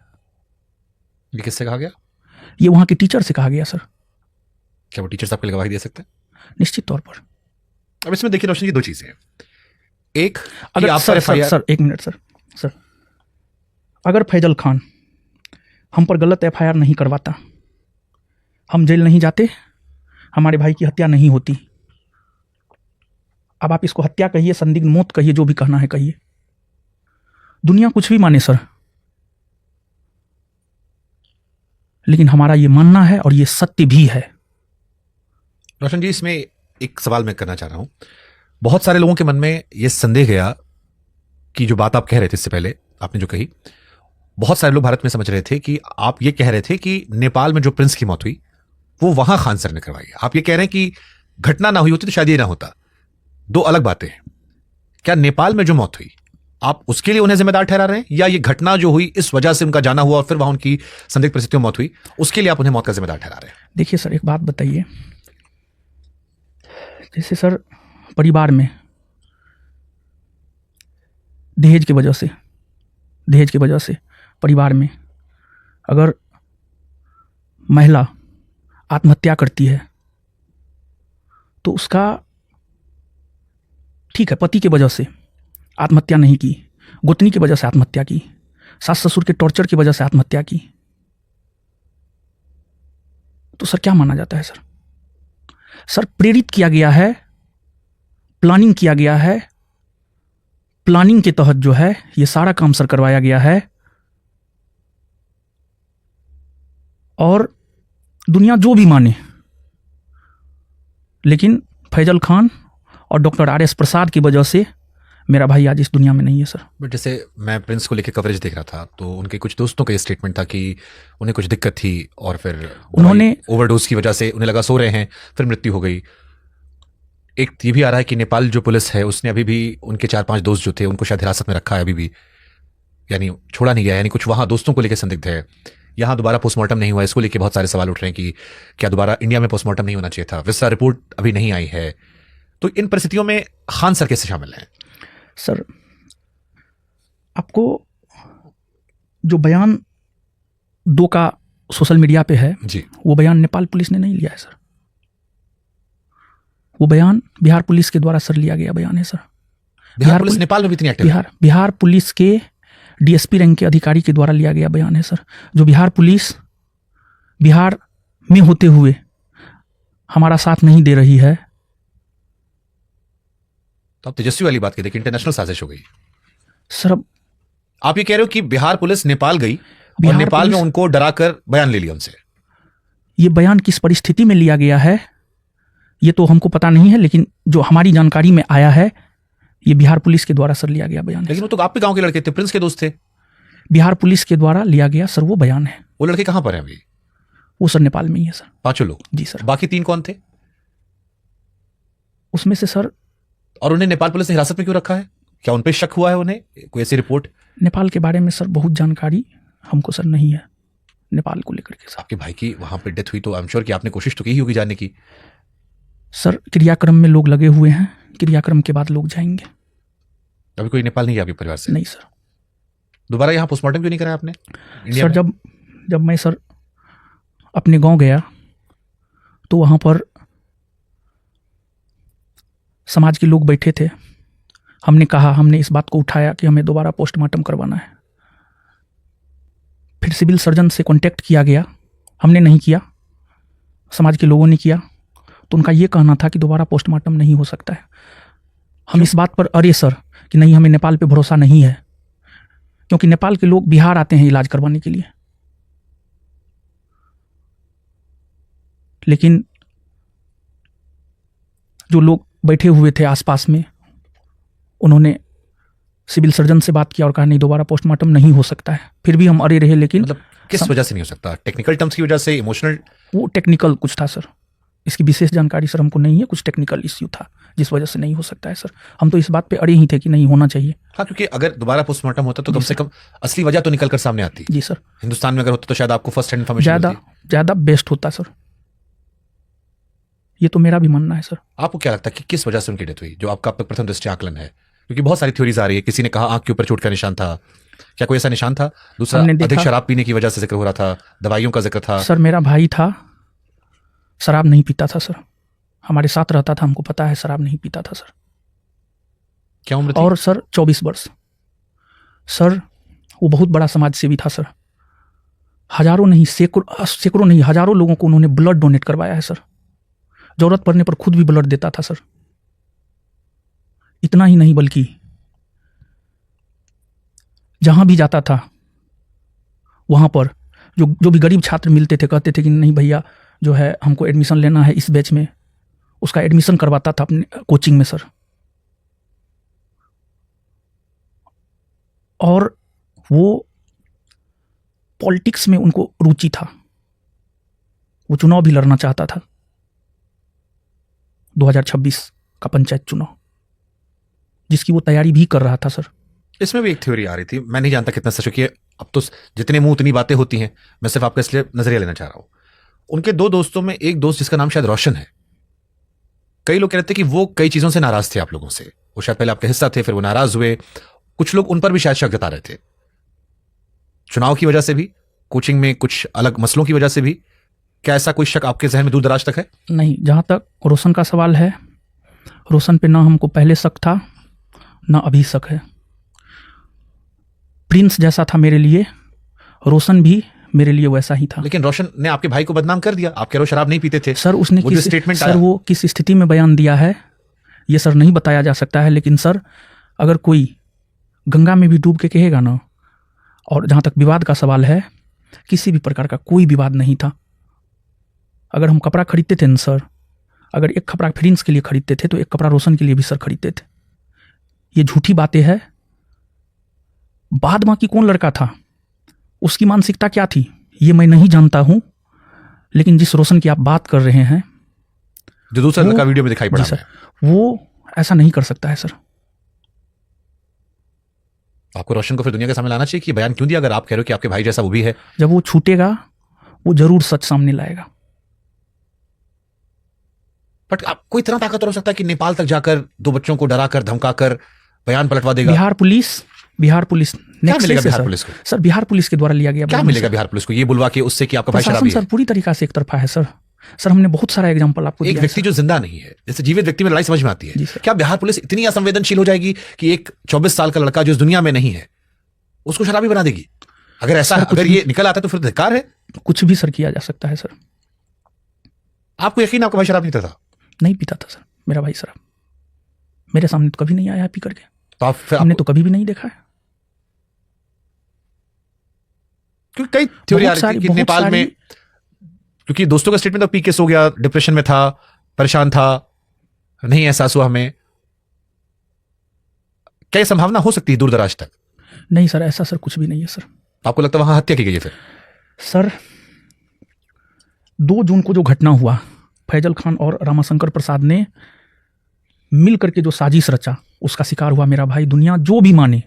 ये किससे कहा गया? ये वहां के टीचर से कहा गया सर। क्या वो टीचर्स आपके लिए गवाही दे सकते हैं? निश्चित तौर पर। अब इसमें देखिए रोशन जी, 2 चीजें हैं। एक, अगर आप सर 1 मिनट सर, अगर फैजल खान हम पर गलत एफआईआर नहीं करवाता, हम जेल नहीं जाते, हमारे भाई की हत्या नहीं होती। अब आप इसको हत्या कहिए, संदिग्ध मौत कहिए, जो भी कहना है कहिए, दुनिया कुछ भी माने सर, लेकिन हमारा ये मानना है और ये सत्य भी है। रोशन जी, इसमें एक सवाल मैं करना चाह रहा हूं। बहुत सारे लोगों के मन में यह संदेह गया कि जो बात आप कह रहे थे इससे पहले, आपने जो कही, बहुत सारे लोग भारत में समझ रहे थे कि आप ये कह रहे थे कि नेपाल में जो प्रिंस की मौत हुई वो वहां खान सर ने करवाई। आप ये कह रहे हैं कि घटना ना हुई होती तो शायद ये ना होता। 2 अलग बातें हैं। क्या नेपाल में जो मौत हुई आप उसके लिए उन्हें जिम्मेदार ठहरा रहे हैं, या ये घटना जो हुई इस वजह से उनका जाना हुआ और फिर वहां उनकी संदिग्ध परिस्थितियों में मौत हुई, उसके लिए आप उन्हें मौत का जिम्मेदार ठहरा रहे हैं? देखिए सर, एक बात बताइए, जैसे सर परिवार में दहेज की वजह से परिवार में अगर महिला आत्महत्या करती है तो उसका, ठीक है, पति की वजह से आत्महत्या नहीं की, गोतनी की वजह से आत्महत्या की, सास ससुर के टॉर्चर की वजह से आत्महत्या की, तो सर क्या माना जाता है? सर प्रेरित किया गया है, प्लानिंग किया गया है, प्लानिंग के तहत जो है ये सारा काम सर करवाया गया है। और दुनिया जो भी माने, लेकिन फैजल खान और डॉक्टर RS प्रसाद की वजह से मेरा भाई आज इस दुनिया में नहीं है सर। बट जैसे मैं प्रिंस को लेकर कवरेज देख रहा था तो उनके कुछ दोस्तों का ये स्टेटमेंट था कि उन्हें कुछ दिक्कत थी और फिर उन्होंने ओवरडोज की वजह से उन्हें लगा सो रहे हैं, फिर मृत्यु हो गई। एक ये भी आ रहा है कि नेपाल जो पुलिस है उसने अभी भी उनके 4-5 दोस्त जो थे उनको शायद हिरासत में रखा है अभी भी, यानी छोड़ा नहीं गया, यानी कुछ वहां दोस्तों को लेकर संदिग्ध है। यहां दोबारा पोस्टमार्टम नहीं हुआ, इसको लेकर बहुत सारे सवाल उठ रहे हैं कि क्या दोबारा इंडिया में पोस्टमार्टम नहीं होना चाहिए था, विस्तार रिपोर्ट अभी नहीं आई है। तो इन परिस्थितियों में खान सर कैसे शामिल हैं? सर आपको जो बयान 2 का सोशल मीडिया पे है जी, वो बयान नेपाल पुलिस ने नहीं लिया है सर, वो बयान बिहार पुलिस के द्वारा सर लिया गया बयान है सर। बिहार पुलिस नेपाल में भी इतनी एक्टिव है? बिहार पुलिस के DSP रैंक के अधिकारी के द्वारा लिया गया बयान है सर। जो बिहार पुलिस बिहार में होते हुए हमारा साथ नहीं दे रही है। तो आप तेजस्वी वाली बात की, देखिए इंटरनेशनल साजिश हो गई सर। अब आप ये कह रहे हो कि बिहार पुलिस नेपाल गई और नेपाल में उनको डराकर बयान ले लिया उनसे। ये बयान किस परिस्थिति में लिया गया है ये तो हमको पता नहीं है, लेकिन जो हमारी जानकारी में आया है ये बिहार पुलिस के द्वारा सर लिया गया बयान है। लेकिन वो तो आपके गांव के लड़के थे, प्रिंस के दोस्त थे। बिहार पुलिस के द्वारा लिया गया सर वो बयान है। वो लड़के कहां पर हैं अभी? वो सर नेपाल में ही है सर। 5 लोग? जी सर। बाकी 3 कौन थे उसमें से सर? और उन्हें नेपाल पुलिस ने हिरासत में क्यों रखा है? क्या उन पर शक हुआ है उन्हें? कोई ऐसी रिपोर्ट? नेपाल के बारे में सर बहुत जानकारी हमको सर नहीं है नेपाल को लेकर के। आपके भाई की वहां पर डेथ हुई तो आई एम श्योर कि आपने कोशिश तो की ही होगी जानने की। सर क्रियाक्रम में लोग लगे हुए हैं, क्रियाक्रम के बाद लोग जाएंगे। अभी कोई नेपाल नहीं गया आपके परिवार से? नहीं सर। दोबारा यहाँ पोस्टमार्टम क्यों नहीं कराया आपने? सर जब जब मैं सर अपने गांव गया तो वहाँ पर समाज के लोग बैठे थे। हमने इस बात को उठाया कि हमें दोबारा पोस्टमार्टम करवाना है। फिर सिविल सर्जन से कांटेक्ट किया गया, हमने नहीं किया, समाज के लोगों ने किया। तो उनका ये कहना था कि दोबारा पोस्टमार्टम नहीं हो सकता है। हम इस बात पर अरे सर कि नहीं, हमें नेपाल पे भरोसा नहीं है, क्योंकि नेपाल के लोग बिहार आते हैं इलाज करवाने के लिए। लेकिन जो लोग बैठे हुए थे आसपास में, उन्होंने सिविल सर्जन से बात किया और कहा नहीं, दोबारा पोस्टमार्टम नहीं हो सकता है। फिर भी हम अरे रहे। लेकिन मतलब किस वजह से नहीं हो सकता? टेक्निकल टर्म्स की वजह से, इमोशनल? वो टेक्निकल कुछ था सर, इसकी विशेष जानकारी सर हमको नहीं है। कुछ टेक्निकल इश्यू था जिस वजह से नहीं हो सकता है सर। हम तो इस बात पे अड़े ही थे कि नहीं होना चाहिए। हाँ, क्योंकि अगर दोबारा पोस्टमार्टम होता तो कम से कम असली वजह तो निकल कर सामने आती। जी सर। हिंदुस्तान में अगर होता तो शायद आपको फर्स्ट हैंड इन्फॉर्मेशन ज़्यादा बेस्ट होता सर, ये तो मेरा भी मानना है सर। आपको क्या लगता है कि किस वजह से उनकी डेथ हुई, जो आपका प्रथम दृष्टि आकलन है? क्योंकि बहुत सारी थ्योरीज आ रही है। किसी ने कहा आंख के ऊपर चोट का निशान था, क्या कोई ऐसा निशान था? दूसरा, अधिक शराब पीने की वजह से जिक्र हो रहा था, दवाइयों का जिक्र था। सर मेरा भाई था, शराब नहीं पीता था सर, हमारे साथ रहता था, हमको पता है शराब नहीं पीता था सर। क्या उम्र थी? और सर 24 वर्ष। सर वो बहुत बड़ा समाज सेवी था सर, हजारों नहीं सैकड़ों नहीं हजारों लोगों को उन्होंने ब्लड डोनेट करवाया है सर। जरूरत पड़ने पर खुद भी ब्लड देता था सर। इतना ही नहीं बल्कि जहां भी जाता था वहां पर जो भी गरीब छात्र मिलते थे, कहते थे कि नहीं भैया जो है हमको एडमिशन लेना है इस बैच में, उसका एडमिशन करवाता था अपने कोचिंग में सर। और वो पॉलिटिक्स में उनको रुचि था, वो चुनाव भी लड़ना चाहता था, 2026 का पंचायत चुनाव, जिसकी वो तैयारी भी कर रहा था सर। इसमें भी एक थ्योरी आ रही थी, मैं नहीं जानता कितना सच है, कि अब तो जितने मुंह उतनी बातें होती हैं, मैं सिर्फ आपका इसलिए नजरिया लेना चाह रहा हूं। उनके दो दोस्तों में एक दोस्त जिसका नाम शायद रोशन है, कई लोग कहते हैं कि वो कई चीजों से नाराज थे आप लोगों से। वो शायद पहले आपका हिस्सा थे, फिर वो नाराज हुए। कुछ लोग उन पर भी शायद शक जता रहे थे, चुनाव की वजह से भी, कोचिंग में कुछ अलग मसलों की वजह से भी। क्या ऐसा कोई शक आपके जहन में दूर दराज तक है? नहीं, जहां तक रोशन का सवाल है, रोशन पे ना हमको पहले शक था ना अभी शक है। प्रिंस जैसा था मेरे लिए, रोशन भी मेरे लिए वैसा ही था। लेकिन रोशन ने आपके भाई को बदनाम कर दिया, आप कह रहे हो शराब नहीं पीते थे सर। उसने किस स्टेटमेंट सर वो किस स्थिति में बयान दिया है ये सर नहीं बताया जा सकता है। लेकिन सर अगर कोई गंगा में भी डूब के कहेगा ना, और जहां तक विवाद का सवाल है, किसी भी प्रकार का कोई विवाद नहीं था। अगर हम कपड़ा खरीदते थे ना सर, अगर एक कपड़ा प्रिंस के लिए खरीदते थे तो एक कपड़ा रोशन के लिए भी सर खरीदते थे। ये झूठी बातें हैं। बाद बाकी कौन लड़का था, उसकी मानसिकता क्या थी, ये मैं नहीं जानता हूं। लेकिन जिस रोशन की आप बात कर रहे हैं, जो दूसरा लड़का वीडियो में दिखाई पड़ा सर, वो ऐसा नहीं कर सकता है सर। आपको रोशन को फिर दुनिया के सामने लाना चाहिए कि बयान क्यों दिया, अगर आप कह रहे हो कि आपके भाई जैसा वो भी है। जब वो छूटेगा वो जरूर सच सामने लाएगा। बट आपको इतना ताकतवर हो सकता है कि नेपाल तक जाकर दो बच्चों को डराकर धमकाकर बयान पलटवा देगा? बिहार पुलिस क्या मिलेगा बिहार पुलिस को? सर बिहार पुलिस के द्वारा लिया गया क्या मिलेगा बिहार पुलिस को ये बुलवा के उससे कि आपका भाई शराबी है? सर पूरी तरीका से एक तरफा है सर। सर हमने बहुत सारा एग्जांपल आपको एक व्यक्ति जो जिंदा नहीं है, जैसे जीवित व्यक्ति में लड़ाई समझ में आती है, क्या बिहार पुलिस इतनी असंवेदनशील हो जाएगी कि एक 24 साल का लड़का जो इस दुनिया में नहीं है उसको शराबी बना देगी? अगर ऐसा अगर ये निकल आता है तो फिर धिक्कार है। कुछ भी सर किया जा सकता है सर। आपको यकीन आपका भाई शराब नहीं पीता था? नहीं पीता था सर मेरा भाई शराब, मेरे सामने तो कभी नहीं आया पी करके। तो आप फिर हमने तो कभी भी नहीं देखा है। क्योंकि कई थ्योरी आ रही थी कि नेपाल में, क्योंकि दोस्तों का स्टेटमेंट तो पी के सो गया, डिप्रेशन में था, परेशान था, नहीं एहसास हुआ हमें। क्या ये संभावना हो सकती है दूर दराज तक? नहीं सर, ऐसा सर कुछ भी नहीं है सर। आपको लगता है वहां हत्या की गई है? फिर सर 2 जून को जो घटना हुआ, फैजल खान और रामाशंकर प्रसाद ने मिल करके जो साजिश रचा, उसका शिकार हुआ मेरा भाई। दुनिया जो भी माने,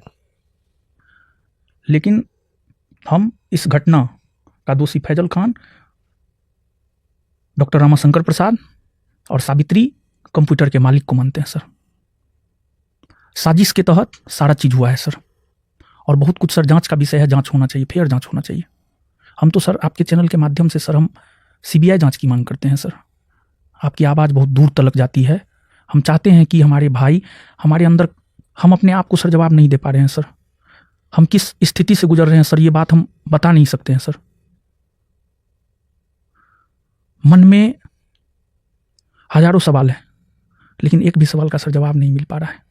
लेकिन हम इस घटना का दोषी फैजल खान, डॉक्टर रामाशंकर प्रसाद और सावित्री कंप्यूटर के मालिक को मानते हैं सर। साजिश के तहत सारा चीज हुआ है सर। और बहुत कुछ सर जांच का विषय है, जांच होना चाहिए, फेयर जांच होना चाहिए। हम तो सर आपके चैनल के माध्यम से सर हम सीबीआई जांच की मांग करते हैं सर। आपकी आवाज़ बहुत दूर तक जाती है। हम चाहते हैं कि हमारे भाई हमारे अंदर, हम अपने आप को सर जवाब नहीं दे पा रहे हैं सर। हम किस स्थिति से गुजर रहे हैं सर, ये बात हम बता नहीं सकते हैं सर। मन में हजारों सवाल हैं, लेकिन एक भी सवाल का सर जवाब नहीं मिल पा रहा है।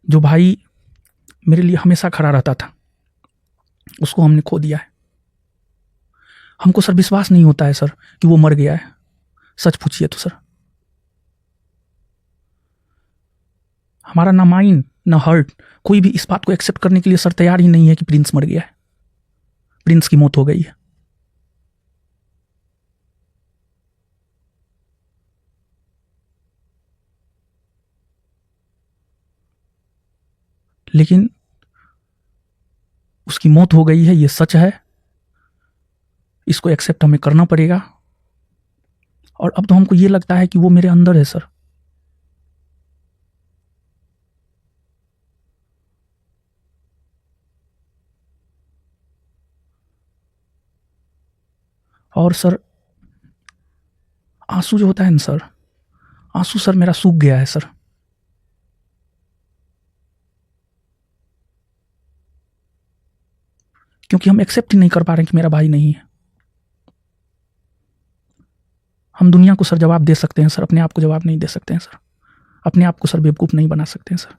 जो भाई मेरे लिए हमेशा खड़ा रहता था, उसको हमने खो दिया है। हमको सर विश्वास नहीं होता है सर कि वो मर गया है। सच पूछिए तो सर, हमारा ना माइंड ना हर्ट, कोई भी इस बात को एक्सेप्ट करने के लिए सर तैयार ही नहीं है कि प्रिंस मर गया है, प्रिंस की मौत हो गई है। लेकिन उसकी मौत हो गई है, ये सच है, इसको एक्सेप्ट हमें करना पड़ेगा। और अब तो हमको ये लगता है कि वो मेरे अंदर है सर। और सर आंसू जो होता है ना सर, आंसू सर मेरा सूख गया है सर। क्योंकि हम एक्सेप्ट ही नहीं कर पा रहे हैं कि मेरा भाई नहीं है। हम दुनिया को सर जवाब दे सकते हैं सर, अपने आप को जवाब नहीं दे सकते हैं सर। अपने आप को सर बेवकूफ नहीं बना सकते हैं सर।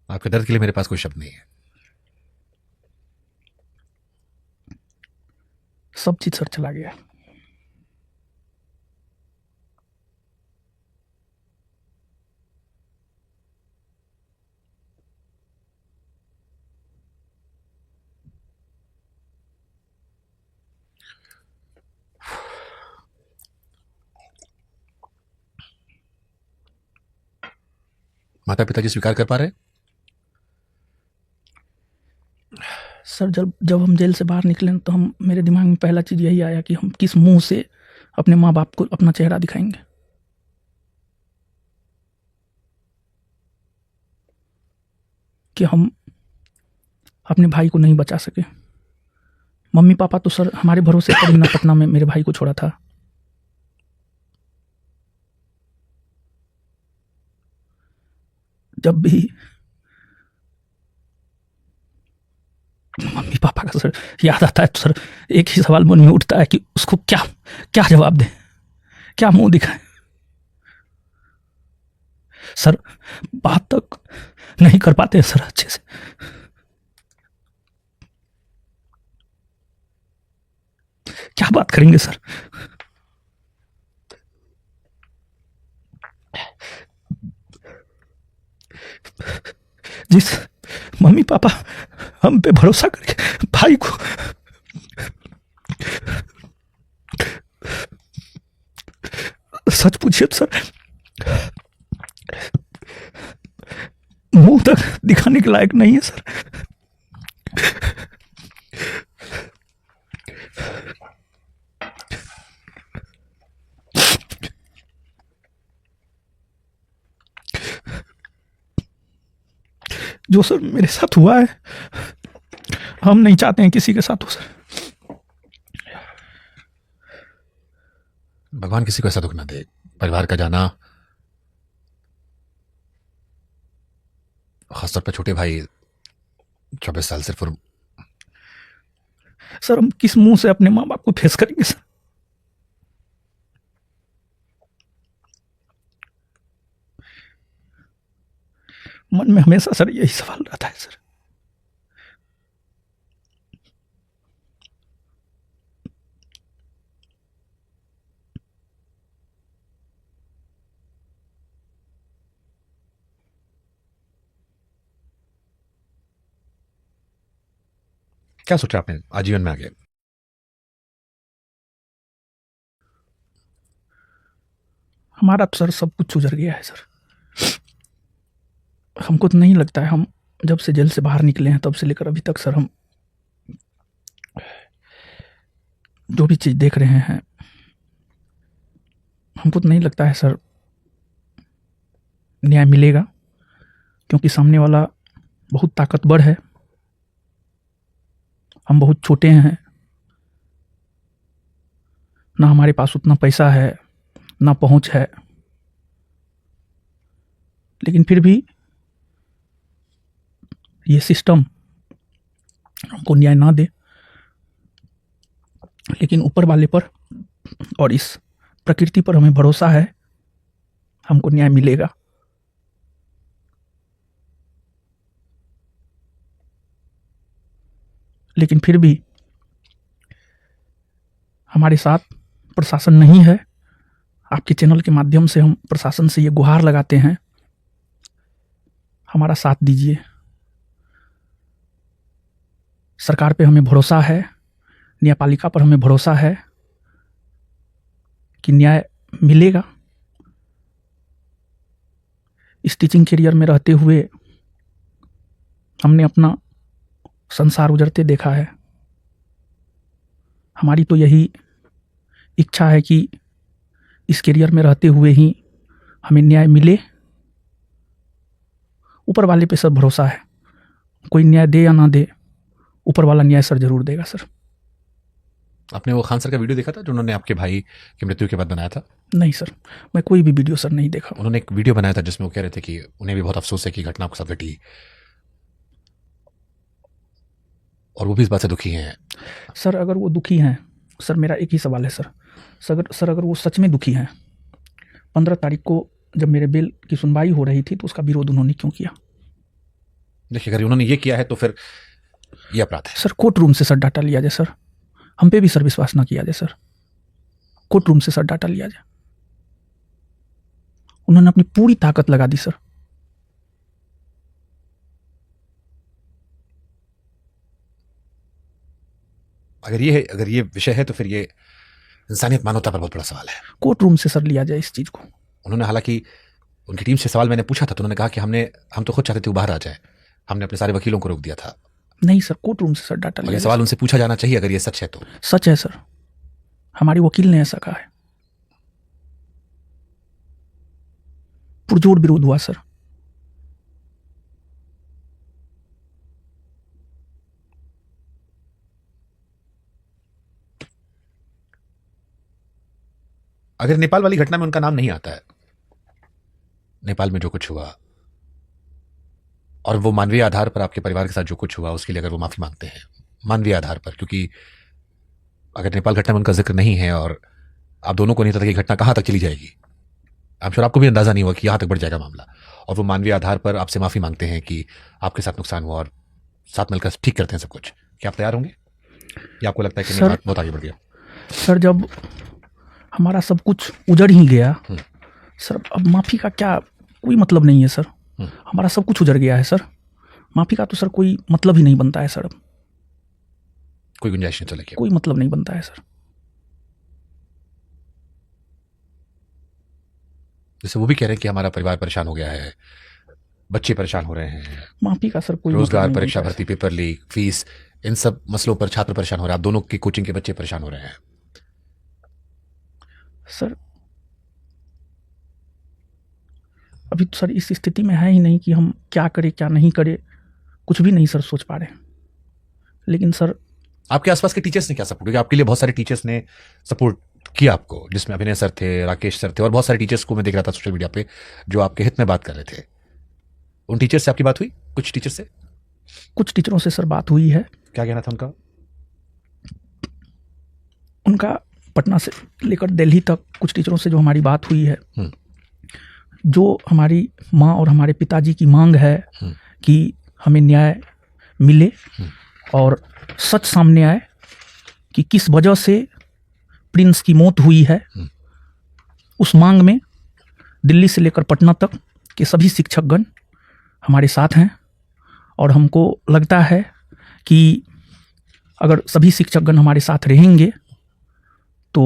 आपके दर्द के लिए मेरे पास कोई शब्द नहीं है। सब चीज सर चला गया। माता पिताजी स्वीकार कर पा रहे हैं? सर जब हम जेल से बाहर निकले तो हम, मेरे दिमाग में पहला चीज़ यही आया कि हम किस मुंह से अपने माँ बाप को अपना चेहरा दिखाएंगे। कि हम अपने भाई को नहीं बचा सके। मम्मी पापा तो सर हमारे भरोसे कभी ना पटना में मेरे भाई को छोड़ा था। जब भी मम्मी पापा का सर याद आता है तो सर एक ही सवाल मन में उठता है कि उसको क्या क्या जवाब दें, क्या मुंह दिखाएं। सर बात तक नहीं कर पाते सर अच्छे से। क्या बात करेंगे सर। जिस मम्मी पापा हम पे भरोसा करके भाई को सच पूछिए तो सर मुंह तक दिखाने के लायक नहीं है सर। जो सर मेरे साथ हुआ है, हम नहीं चाहते हैं किसी के साथ हो सर। भगवान किसी को ऐसा दुख ना दे। परिवार का जाना, खासतौर पर छोटे भाई 24 साल सिर्फ, और सर हम किस मुंह से अपने माँ बाप को फेस करेंगे सर। मन में हमेशा सर यही सवाल रहता है सर। क्या सोचा आपने आजीवन में आगे? हमारा तो सर सब कुछ उजड़ गया है सर। हमको तो नहीं लगता है, हम जब से जेल से बाहर निकले हैं तब से लेकर अभी तक सर हम जो भी चीज़ देख रहे हैं, हमको तो नहीं लगता है सर न्याय मिलेगा, क्योंकि सामने वाला बहुत ताकतवर है, हम बहुत छोटे हैं, ना हमारे पास उतना पैसा है ना पहुंच है, लेकिन फिर भी ये सिस्टम हमको न्याय ना दे, लेकिन ऊपर वाले पर और इस प्रकृति पर हमें भरोसा है, हमको न्याय मिलेगा। लेकिन फिर भी हमारे साथ प्रशासन नहीं है। आपके चैनल के माध्यम से हम प्रशासन से ये गुहार लगाते हैं, हमारा साथ दीजिए। सरकार पे हमें भरोसा है, न्यायपालिका पर हमें भरोसा है कि न्याय मिलेगा। इस टीचिंग करियर में रहते हुए हमने अपना संसार उजड़ते देखा है। हमारी तो यही इच्छा है कि इस करियर में रहते हुए ही हमें न्याय मिले। ऊपर वाले पे सर भरोसा है, कोई न्याय दे या ना दे, ऊपर वाला न्याय सर जरूर देगा सर। आपने वो खान सर का वीडियो देखा था जो उन्होंने आपके भाई की मृत्यु के बाद बनाया था? नहीं सर, मैं कोई भी वीडियो सर नहीं देखा। उन्होंने एक वीडियो बनाया था जिसमें वो कह रहे थे कि उन्हें भी बहुत अफसोस है कि घटना आपके साथ घटी, और वो भी इस बात से दुखी हैं। सर अगर वो दुखी हैं, सर मेरा एक ही सवाल है सर अगर वो सच में दुखी हैं, 15 तारीख को जब मेरे बेल की सुनवाई हो रही थी तो उसका विरोध उन्होंने क्यों किया? देखिए, अगर उन्होंने ये किया है तो फिर ये अपराध है। सर कोर्ट रूम से सर डाटा लिया जाए, सर हम पे भी सर विश्वास ना किया जाए, सर कोर्ट रूम से सर डाटा लिया जाए। उन्होंने अपनी पूरी ताकत लगा दी सर। अगर ये विषय है तो फिर ये इंसानियत, मानवता पर बहुत बड़ा सवाल है। कोर्ट रूम से सर लिया जाए इस चीज को। उन्होंने, हालांकि उनकी टीम से सवाल मैंने पूछा था तो उन्होंने कहा कि हम तो खुद चाहते थे वो बाहर आ जाए, हमने अपने सारे वकीलों को रोक दिया था। नहीं सर, कोर्ट रूम से सर डाटा लिया ये सवाल उनसे पूछा जाना चाहिए अगर ये सच है तो। सच है सर, हमारे वकील ने ऐसा कहा है। पुरजोर विरोध हुआ सर। अगर नेपाल वाली घटना में उनका नाम नहीं आता है, नेपाल में जो कुछ हुआ और वो मानवीय आधार पर आपके परिवार के साथ जो कुछ हुआ उसके लिए अगर वो माफी मांगते हैं मानवीय आधार पर, क्योंकि अगर नेपाल घटना में उनका जिक्र नहीं है और आप दोनों को नहीं पता कि घटना कहां तक चली जाएगी, आप श्योर आपको भी अंदाजा नहीं हुआ कि यहां तक बढ़ जाएगा मामला, और वो मानवीय आधार पर आपसे माफी मांगते हैं कि आपके साथ नुकसान हुआ और साथ मिलकर ठीक करते हैं सब कुछ, क्या आप तैयार होंगे या आपको लगता है कि नहीं, बात बहुत आगे बढ़ गया? सर जब हमारा सब कुछ उजड़ ही गया सर, अब माफी का क्या कोई मतलब नहीं है सर। हमारा सब कुछ उजड़ गया है सर, माफी का तो सर कोई मतलब ही नहीं बनता है सर। अब कोई गुंजाइश नहीं चलेगी, कोई मतलब नहीं बनता है सर। जैसे वो भी कह रहे हैं कि हमारा परिवार परेशान हो गया है, बच्चे परेशान हो रहे हैं, माफी का सर कोई रोजगार, मतलब परीक्षा नहीं बनता भर्ती, पेपर लीक, फीस, इन सब मसलों पर छात्र परेशान हो रहे हैं, आप दोनों की कोचिंग के बच्चे परेशान हो रहे हैं। सर अभी तो सर इस स्थिति में है ही नहीं कि हम क्या करें क्या नहीं करें, कुछ भी नहीं सर सोच पा रहे। लेकिन सर आपके आसपास के टीचर्स ने क्या सपोर्ट किया? आपके लिए बहुत सारे टीचर्स ने सपोर्ट किया आपको, जिसमें अभिनय सर थे, राकेश सर थे, और बहुत सारे टीचर्स को मैं देख रहा था सोशल मीडिया पे जो आपके हित में बात कर रहे थे। उन टीचर्स से आपकी बात हुई? कुछ टीचर से? कुछ टीचरों से सर बात हुई है। क्या कहना था उनका? उनका पटना से लेकर दिल्ली तक कुछ टीचरों से जो हमारी बात हुई है, जो हमारी माँ और हमारे पिताजी की मांग है कि हमें न्याय मिले और सच सामने आए कि किस वजह से प्रिंस की मौत हुई है, उस मांग में दिल्ली से लेकर पटना तक के सभी शिक्षकगण हमारे साथ हैं। और हमको लगता है कि अगर सभी शिक्षकगण हमारे साथ रहेंगे तो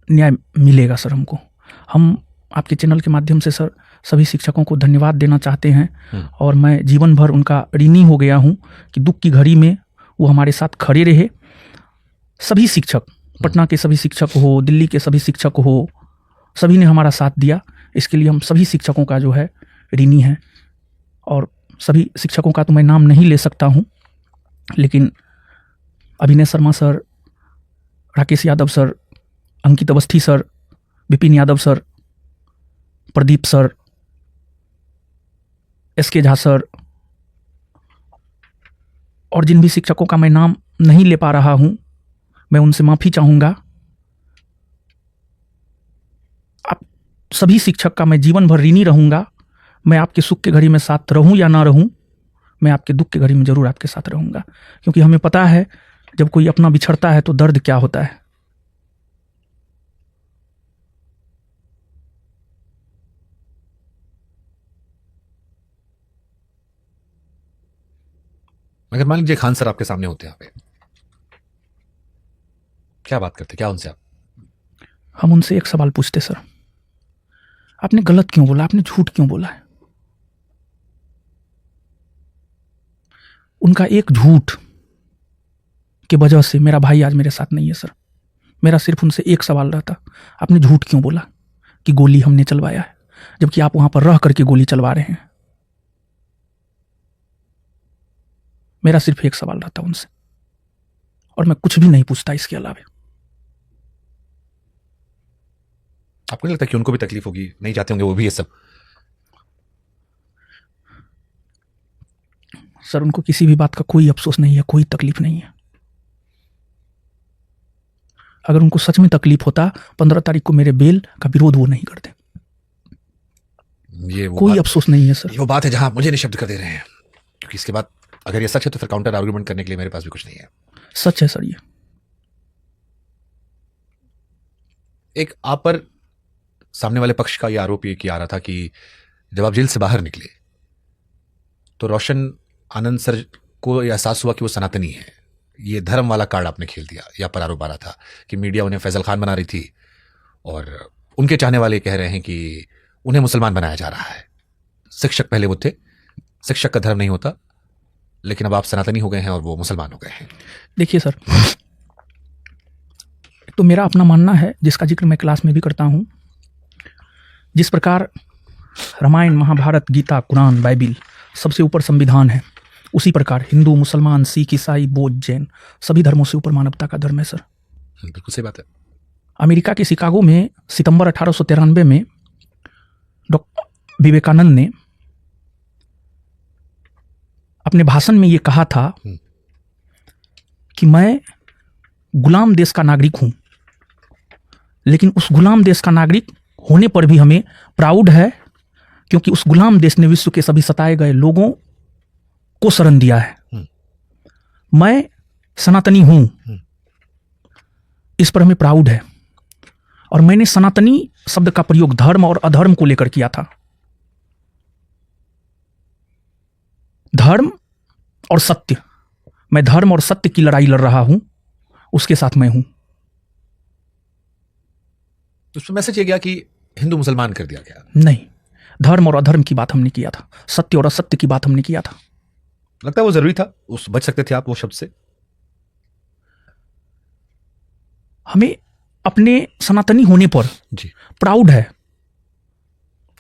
न्याय मिलेगा सर हमको। हम आपके चैनल के माध्यम से सर सभी शिक्षकों को धन्यवाद देना चाहते हैं और मैं जीवन भर उनका ऋणी हो गया हूं कि दुख की घड़ी में वो हमारे साथ खड़े रहे। सभी शिक्षक, पटना के सभी शिक्षक हो, दिल्ली के सभी शिक्षक हो, सभी ने हमारा साथ दिया। इसके लिए हम सभी शिक्षकों का जो है ऋणी हैं। और सभी शिक्षकों का तो मैं नाम नहीं ले सकता हूं, लेकिन Abhinay Sharma sir, Rakesh Yadav sir, Ankit Awasthi sir, Vipin Yadav sir, Pradeep sir, SK Jha sir, और जिन भी शिक्षकों का मैं नाम नहीं ले पा रहा हूं, मैं उनसे माफ़ी चाहूँगा। आप सभी शिक्षक का मैं जीवन भर ऋणी रहूँगा। मैं आपके सुख के घड़ी में साथ रहूँ या ना रहूँ, मैं आपके दुख के घड़ी में ज़रूर आपके साथ रहूँगा, क्योंकि हमें पता है जब कोई अपना बिछड़ता है तो दर्द क्या होता है। अगर मान लीजिए खान सर आपके सामने होते हैं, यहाँ पे क्या बात करते, क्या उनसे आप? हम उनसे एक सवाल पूछते, सर आपने गलत क्यों बोला, आपने झूठ क्यों बोला है? उनका एक झूठ की वजह से मेरा भाई आज मेरे साथ नहीं है सर। मेरा सिर्फ उनसे एक सवाल रहता, आपने झूठ क्यों बोला कि गोली हमने चलवाया है, जबकि आप वहां पर रह करके गोली चलवा रहे हैं। मेरा सिर्फ एक सवाल रहता उनसे, और मैं कुछ भी नहीं पूछता इसके अलावा। आपको नहीं लगता कि उनको भी तकलीफ होगी, नहीं चाहते होंगे वो भी ये सब? सर उनको किसी भी बात का कोई अफसोस नहीं है, कोई तकलीफ नहीं है। अगर उनको सच में तकलीफ होता 15 तारीख को मेरे बेल का विरोध वो नहीं करते। ये कोई अफसोस नहीं है सर। ये वो बात है जहां मुझे निशब्द कर दे रहे हैं, क्योंकि इसके बाद अगर ये सच है तो फिर काउंटर आर्गुमेंट करने के लिए मेरे पास भी कुछ नहीं है। सच है सर। ये एक आप पर सामने वाले पक्ष का ये आरोप ये किया आ रहा था कि जब आप जेल से बाहर निकले तो रोशन आनंद सर को एहसास हुआ कि वो सनातनी है। ये धर्म वाला कार्ड आपने खेल दिया। या पर आरोप आ रहा था कि मीडिया उन्हें फैजल खान बना रही थी और उनके चाहने वाले कह रहे हैं कि उन्हें मुसलमान बनाया जा रहा है। शिक्षक पहले वो थे, शिक्षक का धर्म नहीं होता, लेकिन अब आप सनातनी हो गए हैं और वो मुसलमान हो गए हैं। देखिए सर, तो मेरा अपना मानना है जिसका जिक्र मैं क्लास में भी करता हूं। जिस प्रकार रामायण, महाभारत, गीता, कुरान, बाइबिल सबसे ऊपर संविधान है, उसी प्रकार हिंदू, मुसलमान, सिख, ईसाई, बौद्ध, जैन सभी धर्मों से ऊपर मानवता का धर्म है सर। बिल्कुल सही बात है। अमेरिका के शिकागो में सितंबर 1893 में डॉक्टर विवेकानंद ने अपने भाषण में यह कहा था कि मैं गुलाम देश का नागरिक हूं, लेकिन उस गुलाम देश का नागरिक होने पर भी हमें प्राउड है, क्योंकि उस गुलाम देश ने विश्व के सभी सताए गए लोगों को शरण दिया है। मैं सनातनी हूं, इस पर हमें प्राउड है। और मैंने सनातनी शब्द का प्रयोग धर्म और अधर्म को लेकर किया था। धर्म और सत्य, मैं धर्म और सत्य की लड़ाई लड़ रहा हूं, उसके साथ मैं हूं। उसमें मैसेज ये गया कि हिंदू मुसलमान कर दिया गया। नहीं, धर्म और अधर्म की बात हमने किया था, सत्य और असत्य की बात हमने किया था। लगता है वो जरूरी था, उस बच सकते थे आप वो शब्द से। हमें अपने सनातनी होने पर जी प्राउड है।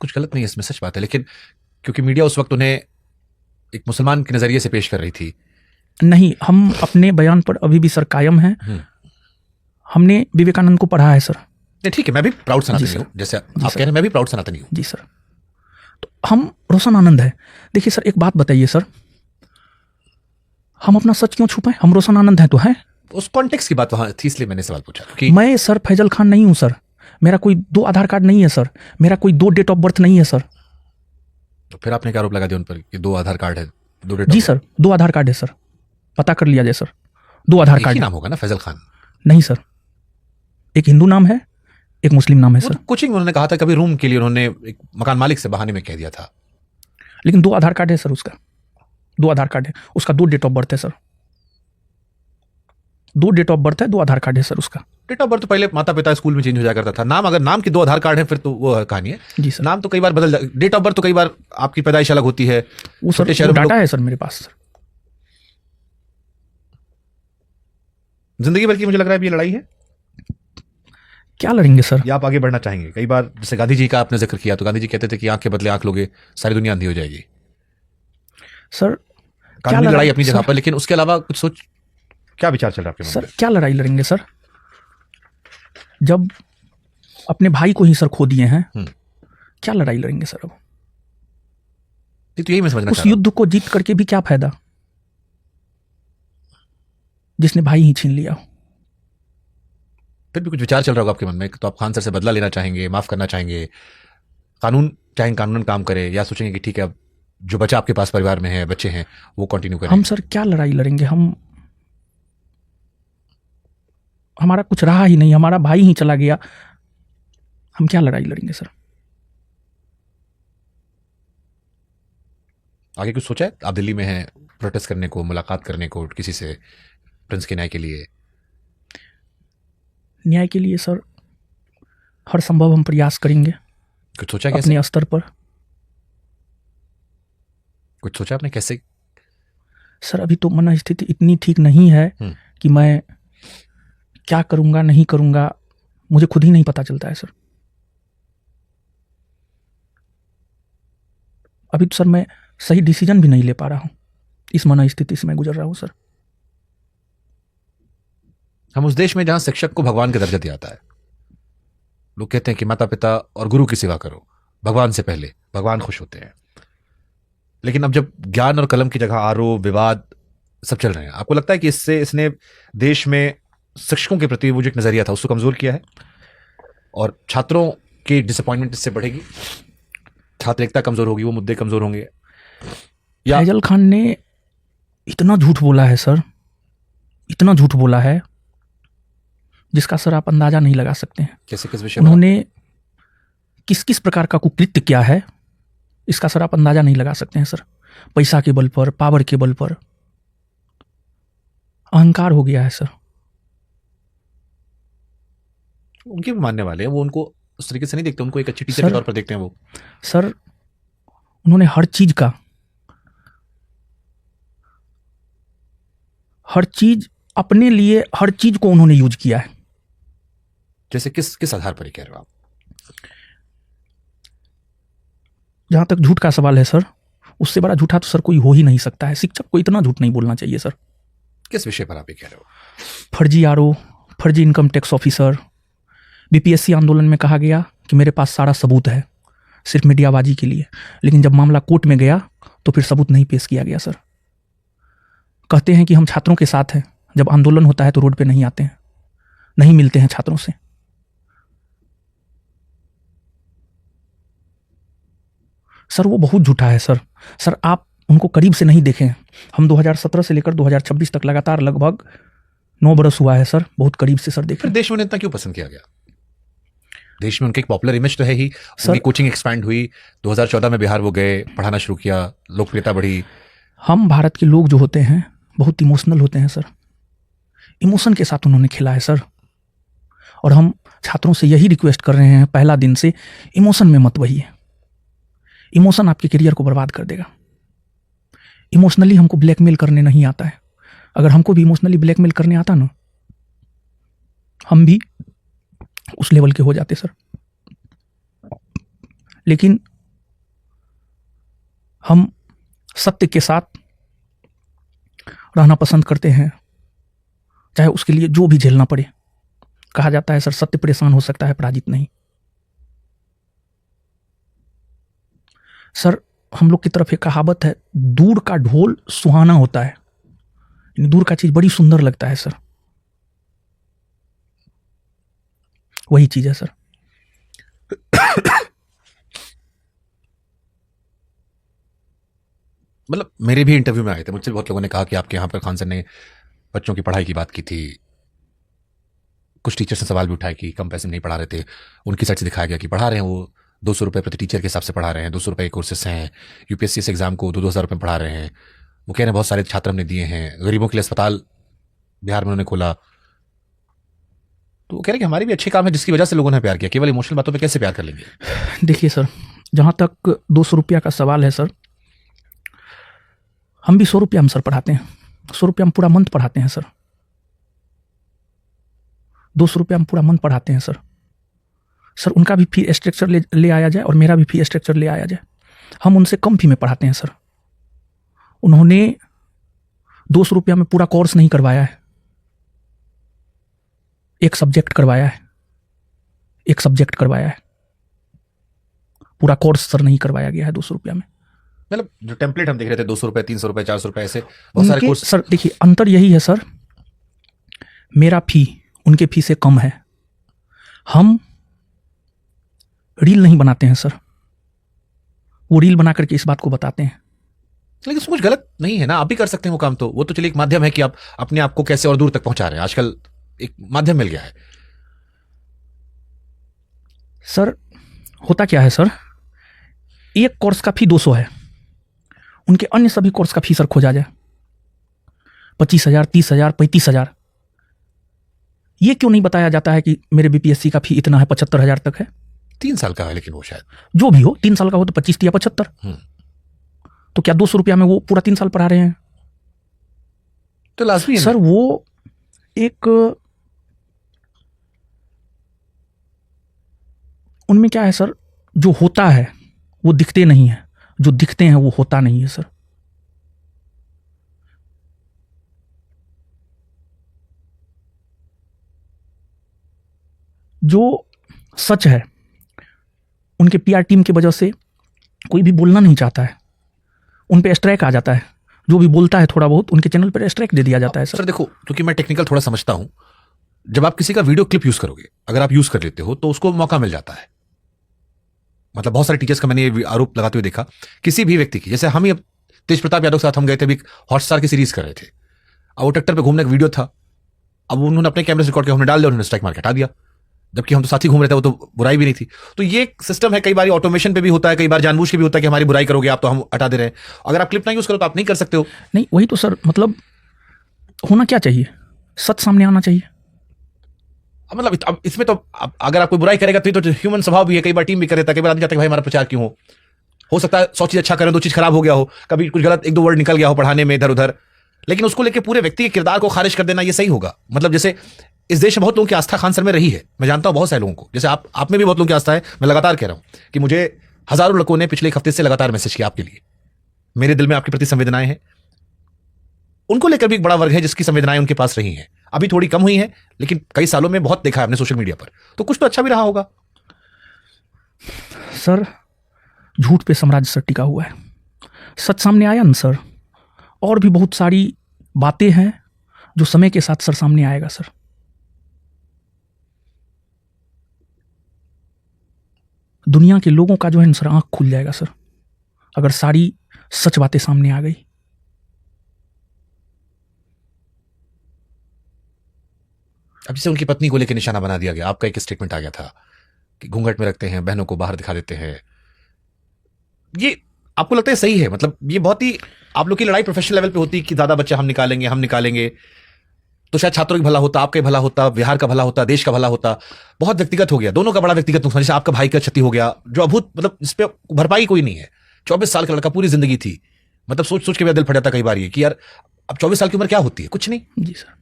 कुछ गलत नहीं है इसमें, सच बात है। लेकिन क्योंकि मीडिया उस वक्त उन्हें एक मुसलमान के नजरिए से पेश कर रही थी। नहीं, हम अपने बयान पर अभी भी सर कायम हैं। हमने विवेकानंद को पढ़ा है सर। नहीं ठीक है, मैं भी प्राउड सनातनी हूं, जैसे आप कह रहे हैं मैं भी प्राउड सनातनी हूं। जी सर, तो हम रोशन आनंद है। देखिए सर, एक बात बताइए सर, हम अपना सच क्यों छुपाएं? हम रोशन आनंद हैं तो हैं। उस कॉन्टेक्स्ट की बात वहां थी, इसलिए मैंने सवाल पूछा कि मैं सर फैजल खान नहीं हूं सर। मेरा कोई 2 आधार कार्ड नहीं है सर। मेरा कोई 2 डेट ऑफ बर्थ नहीं है सर। तो फिर आपने क्या आरोप लगा दिया उन पर कि 2 आधार कार्ड है, 2 डेट? जी सर, 2 आधार कार्ड है सर, पता कर लिया जाए सर। 2 आधार कार्ड नाम होगा ना फैजल खान? नहीं सर, एक हिंदू नाम है, एक मुस्लिम नाम है सर। कोचिंग उन्होंने कहा था कभी रूम के लिए उन्होंने एक मकान मालिक से बहाने में कह दिया था। लेकिन 2 आधार कार्ड है सर उसका, 2 आधार कार्ड है उसका, 2 डेट ऑफ बर्थ है सर। 2 डेट ऑफ बर्थ है, 2 आधार कार्ड है सर उसका। डेट ऑफ बर्थ तो पहले माता पिता स्कूल में चेंज हो जाया करता था। नाम, अगर नाम के 2 आधार कार्ड हैं फिर तो वो कहानी है। जी सर। नाम तो कई बार बदल डेट ऑफ बर्थ तो कई बार आपकी पैदाइश अलग होती है। वो छोटे सर शहरों में डाटा लोग- है सर मेरे पास सर। जिंदगी भर की मुझे लग रहा है ये लड़ाई है, क्या लड़ेंगे सर? या आप आगे बढ़ना चाहेंगे? कई बार जैसे गांधी जी का आपने जिक्र किया, तो गांधी जी कहते थे कि आंख के बदले आंख लोगे सारी दुनिया अंधी हो जाएगी। सर क्या कानूनी लड़ाई अपनी सर, जगह पर, लेकिन उसके अलावा कुछ सोच, क्या विचार चल रहा है आपके मन सर में? क्या लड़ाई लड़ेंगे सर? जब अपने भाई को ही सर खो दिए हैं, क्या लड़ाई लड़ेंगे सर? अब नहीं, तो यही मैं समझना उस चाह रहा हूं। युद्ध को जीत करके भी क्या फायदा, जिसने भाई ही छीन लिया हो। फिर भी कुछ विचार चल रहा होगा आपके मन में, तो आप खान सर से बदला लेना चाहेंगे, माफ करना चाहेंगे, कानून चाहेंगे कानून काम करे, या सोचेंगे कि ठीक है अब जो बचा आपके पास परिवार में है, बच्चे हैं, वो कंटिन्यू करें? हम सर क्या लड़ाई लड़ेंगे? हमारा कुछ रहा ही नहीं, हमारा भाई ही चला गया, हम क्या लड़ाई लड़ेंगे सर? आगे कुछ सोचा है? आप दिल्ली में हैं, प्रोटेस्ट करने को, मुलाकात करने को किसी से, प्रिंस के न्याय के लिए? न्याय के लिए सर हर संभव हम प्रयास करेंगे कुछ सोचा कैसे? अपने स्तर पर। कुछ सोचा आपने कैसे? सर अभी तो मन स्थिति इतनी ठीक नहीं है कि मैं क्या करूंगा नहीं करूंगा, मुझे खुद ही नहीं पता चलता है सर। अभी तो सर मैं सही डिसीजन भी नहीं ले पा रहा हूं, इस मन स्थिति से मैं गुजर रहा हूं सर। हम उस देश में जहां शिक्षक को भगवान का दर्जा दिया जाता है, लोग कहते हैं कि माता पिता और गुरु की सेवा करो, भगवान से पहले, भगवान खुश होते हैं। लेकिन अब जब ज्ञान और कलम की जगह आरोप, विवाद सब चल रहे हैं, आपको लगता है कि इसने देश में शिक्षकों के प्रति वो जो एक नजरिया था उसको कमजोर किया है, और छात्रों की डिसअपॉइंटमेंट इससे बढ़ेगी, छात्र एकता कमजोर होगी, वो मुद्दे कमजोर होंगे? या फैजल खान ने इतना झूठ बोला है सर, इतना झूठ बोला है जिसका सर आप अंदाजा नहीं लगा सकते हैं। कैसे, किस विषय में? उन्होंने किस किस प्रकार का कुकृत्य किया है, इसका सर आप अंदाजा नहीं लगा सकते हैं सर। पैसा के बल पर, पावर के बल पर अहंकार हो गया है सर। उनके भी मानने वाले हैं, वो उनको उस तरीके से नहीं देखते, उनको एक अच्छी टीचर सर- के तौर पर देखते हैं वो। सर उन्होंने हर चीज अपने लिए, हर चीज को उन्होंने यूज किया है। जैसे किस किस आधार पर ये कह रहे हो आप? जहां तक झूठ का सवाल है सर, उससे बड़ा झूठा तो सर कोई हो ही नहीं सकता है। शिक्षक को इतना झूठ नहीं बोलना चाहिए सर। किस विषय पर आप ये कह रहे हो? फर्जी आरओ, फर्जी इनकम टैक्स ऑफिसर, बीपीएससी आंदोलन में कहा गया कि मेरे पास सारा सबूत है सिर्फ मीडियाबाजी के लिए, लेकिन जब मामला कोर्ट में गया तो फिर सबूत नहीं पेश किया गया सर। कहते हैं कि हम छात्रों के साथ हैं, जब आंदोलन होता है तो रोड पे नहीं आते हैं, नहीं मिलते हैं छात्रों से। सर वो बहुत झूठा है सर। सर आप उनको करीब से नहीं देखे हैं। हम 2017 से लेकर 2026 तक लगातार लगभग 9 बरस हुआ है सर, बहुत करीब से सर देखे। फिर देश में उन्हें इतना क्यों पसंद किया गया? देश में उनकी एक पॉपुलर इमेज तो है ही, सर- उनकी कोचिंग एक्सपैंड हुई, 2014 में बिहार वो गए, पढ़ाना शुरू किया, लोकप्रियता बढ़ी। हम भारत के लोग जो होते हैं बहुत इमोशनल होते हैं सर, इमोशन के साथ उन्होंने खेला है सर। और हम छात्रों से यही रिक्वेस्ट कर रहे हैं पहला दिन से, इमोशन में मत बहिए। इमोशन आपके करियर को बर्बाद कर देगा। इमोशनली हमको ब्लैकमेल करने नहीं आता है। अगर हमको भी इमोशनली ब्लैकमेल करने आता ना, हम भी उस लेवल के हो जाते सर। लेकिन हम सत्य के साथ रहना पसंद करते हैं, चाहे उसके लिए जो भी झेलना पड़े। कहा जाता है सर, सत्य परेशान हो सकता है, पराजित नहीं। सर हम लोग की तरफ एक कहावत है, दूर का ढोल सुहाना होता है, यानी दूर का चीज बड़ी सुंदर लगता है सर। वही चीज है सर। मतलब मेरे भी इंटरव्यू में आए थे, मुझसे बहुत लोगों ने कहा कि आपके यहाँ पर खान सर ने बच्चों की पढ़ाई की बात की थी। कुछ टीचर्स ने सवाल भी उठाए कि कम पैसे में नहीं पढ़ा रहे थे। उनकी साइड से दिखाया गया कि पढ़ा रहे हैं, वो 200 रुपये प्रति टीचर के हिसाब से पढ़ा रहे हैं, 200 रुपये के कोर्सेस हैं, यूपीएससी से एग्जाम को 2-2 हज़ार रुपये पढ़ा रहे हैं। वो कह रहे हैं बहुत सारे छात्र हमने दिए हैं, गरीबों के लिए अस्पताल बिहार में उन्होंने खोला। तो वो कह रहे हैं कि हमारे भी अच्छे काम है जिसकी वजह से लोगों ने प्यार किया, केवल इमोशनल बातों पे कैसे प्यार कर लेंगे? देखिए सर, जहाँ तक 200 रुपया का सवाल है सर, हम भी 100 रुपया हम सर पढ़ाते हैं, 100 रुपया हम पूरा मंथ पढ़ाते हैं सर, 200 रुपया हम पूरा मंथ पढ़ाते हैं सर। सर उनका भी फी स्ट्रक्चर ले आया जाए और मेरा भी फी स्ट्रक्चर ले आया जाए, हम उनसे कम फी में पढ़ाते हैं सर। उन्होंने 200 रुपया में पूरा कोर्स नहीं करवाया है, एक सब्जेक्ट करवाया है, एक सब्जेक्ट करवाया है, पूरा कोर्स सर नहीं करवाया गया है 200 रुपया में। मतलब जो टेम्पलेट हम देख रहे थे 200 रुपए, 300 रुपए, 400 रुपए, ऐसे बहुत सारे कोर्स। सर देखिए अंतर यही है सर, मेरा फी उनके फी से कम है। हम रील नहीं बनाते हैं सर, वो रील बना करके इस बात को बताते हैं। लेकिन उसमें कुछ गलत नहीं है ना, आप भी कर सकते हैं वो काम। तो वो तो चलिए एक माध्यम है कि आप अपने आप को कैसे और दूर तक पहुंचा रहे हैं, आजकल एक माध्यम मिल गया है। सर होता क्या है सर, एक कोर्स का फी 200 है, उनके अन्य सभी कोर्स का फी सर खोजा जाए 25,000, 30,000, 35,000। ये क्यों नहीं बताया जाता है कि मेरे बीपीएससी का फी इतना है, 75,000 तक है। 3 साल का है लेकिन वो शायद जो भी हो, 3 साल का हो तो 25 या 75। तो क्या 200 रुपया में वो पूरा 3 साल पढ़ा रहे हैं? तो लाजमी है सर वो एक उनमें क्या है सर, जो होता है वो दिखते नहीं है, जो दिखते हैं वो होता नहीं है सर। जो सच है उनके पीआर टीम की वजह से कोई भी बोलना नहीं चाहता है, उन पे स्ट्राइक आ जाता है। जो भी बोलता है थोड़ा बहुत उनके चैनल पर स्ट्राइक दे दिया जाता है सर देखो, क्योंकि मैं टेक्निकल थोड़ा समझता हूं, जब आप किसी का वीडियो क्लिप यूज करोगे, अगर आप यूज कर लेते हो तो उसको मौका मिल जाता है। मतलब बहुत सारे टीचर्स का मैंने ये आरोप लगाते हुए देखा, किसी भी व्यक्ति की, जैसे हम ही तेज प्रताप यादव के साथ हम गए थे, अभी हॉटस्टार की सीरीज कर रहे थे, अब वो ट्रैक्टर पे घूमने का वीडियो था, अब उन्होंने अपने कैमरे से रिकॉर्ड किया, हमने डाल दिया, उन्होंने स्ट्राइक मार के हटा दिया, जबकि हम तो साथ ही घूम रहे थे, वो तो बुराई भी नहीं थी। तो ये सिस्टम है, कई बार ऑटोमेशन पे भी होता है, कई बार जानबूझ के भी होता है कि हमारी बुराई करोगे आप तो हम हटा दे रहे हैं। अगर आप क्लिप ना यूज करो तो आप नहीं कर सकते हो। नहीं वही तो सर, मतलब होना क्या चाहिए, सच सामने आना चाहिए। मतलब अब इसमें तो अगर आप कोई बुराई करेगा तो ह्यूमन स्वभाव भी है, कई बार टीम भी करे, कई बार आदमी चाहता है कि भाई हमारा प्रचार क्यों हो सकता है 100 चीज अच्छा करें, 2 चीज खराब हो गया हो, कभी कुछ गलत 1-2 वर्ड निकल गया हो पढ़ाने में इधर उधर, लेकिन उसको लेके पूरे व्यक्ति के किरदार को खारिज कर देना ये सही होगा? मतलब जैसे इस देश में बहुत लोगों की आस्था खान सर में रही है, मैं जानता हूं बहुत सारे लोगों को, जैसे आप में भी बहुत लोगों की आस्था है। मैं लगातार कह रहा हूं कि मुझे हजारों लोगों ने पिछले 1 हफ्ते से लगातार मैसेज किया आपके लिए, मेरे दिल में आपके प्रति संवेदनाएं हैं। उनको लेकर भी एक बड़ा वर्ग है जिसकी संवेदनाएं उनके पास रही हैं, अभी थोड़ी कम हुई हैं, लेकिन कई सालों में बहुत देखा है आपने सोशल मीडिया पर, तो कुछ तो अच्छा भी रहा होगा। सर झूठ पे साम्राज्य सर टिका हुआ है, सच सामने आया ना सर, और भी बहुत सारी बातें हैं जो समय के साथ सर सामने आएगा सर। दुनिया के लोगों का जो है सर आंख खुल जाएगा सर, अगर सारी सच बातें सामने आ गई। अब जैसे उनकी पत्नी को लेकर निशाना बना दिया गया, आपका एक स्टेटमेंट आ गया था कि घूंघट में रखते हैं, बहनों को बाहर दिखा देते हैं, ये आपको लगता है सही है? मतलब ये बहुत ही आप लोग की लड़ाई प्रोफेशनल लेवल पे होती है कि ज्यादा बच्चे हम निकालेंगे तो शायद छात्रों का भला होता, आपका भला होता, बिहार का भला होता, देश का भला होता। बहुत व्यक्तिगत हो गया, दोनों का बड़ा व्यक्तिगत नुकसान, जैसे आपका भाई का क्षति हो गया जो अभूत, मतलब इस पे भरपाई कोई नहीं है। 24 साल का लड़का, पूरी जिंदगी थी, मतलब सोच के मेरा दिल फट जाता कई बार ये कि यार अब 24 साल की उम्र क्या होती है, कुछ नहीं। जी सर,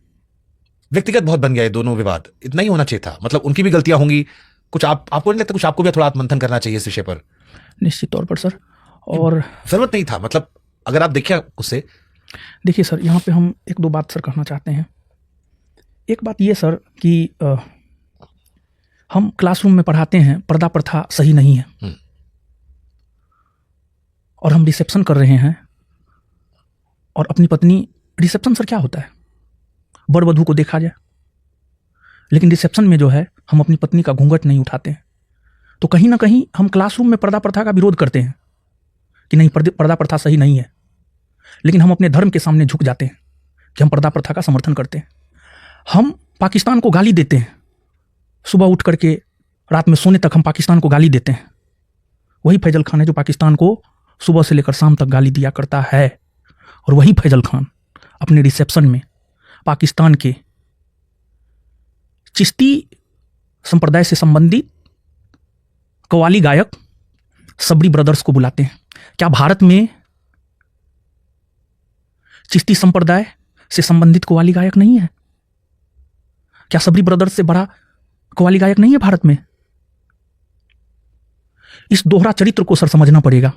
व्यक्तिगत बहुत बन गया ये दोनों विवाद, इतना ही होना चाहिए था। मतलब उनकी भी गलतियां होंगी, कुछ आपको नहीं लगता कुछ आपको भी थोड़ा आत्ममंथन करना चाहिए इस विषय पर? निश्चित तौर पर सर, और जरूरत नहीं था, मतलब अगर आप देखिए उससे। देखिए सर, यहाँ पे हम 1-2 बात सर कहना चाहते हैं। एक बात ये सर कि हम क्लासरूम में पढ़ाते हैं, पर्दा प्रथा सही नहीं है, और हम रिसेप्शन कर रहे हैं, और अपनी पत्नी, रिसेप्शन सर क्या होता है, वर वधू को देखा जाए, लेकिन रिसेप्शन में जो है हम अपनी पत्नी का घूंघट नहीं उठाते हैं। तो कहीं ना कहीं हम क्लासरूम में पर्दा प्रथा का विरोध करते हैं कि नहीं, पर्दा प्रथा सही नहीं है, लेकिन हम अपने धर्म के सामने झुक जाते हैं कि हम पर्दा प्रथा का समर्थन करते हैं। हम पाकिस्तान को गाली देते हैं, सुबह उठ करके रात में सोने तक हम पाकिस्तान को गाली देते हैं। वही फैजल खान है जो पाकिस्तान को सुबह से लेकर शाम तक गाली दिया करता है, और वही फैजल खान अपने रिसेप्शन में पाकिस्तान के चिश्ती संप्रदाय से संबंधित कव्वाली गायक सबरी ब्रदर्स को बुलाते हैं। क्या भारत में चिश्ती संप्रदाय से संबंधित कव्वाली गायक नहीं है? क्या सबरी ब्रदर्स से बड़ा कव्वाली गायक नहीं है भारत में? इस दोहरा चरित्र को सर समझना पड़ेगा।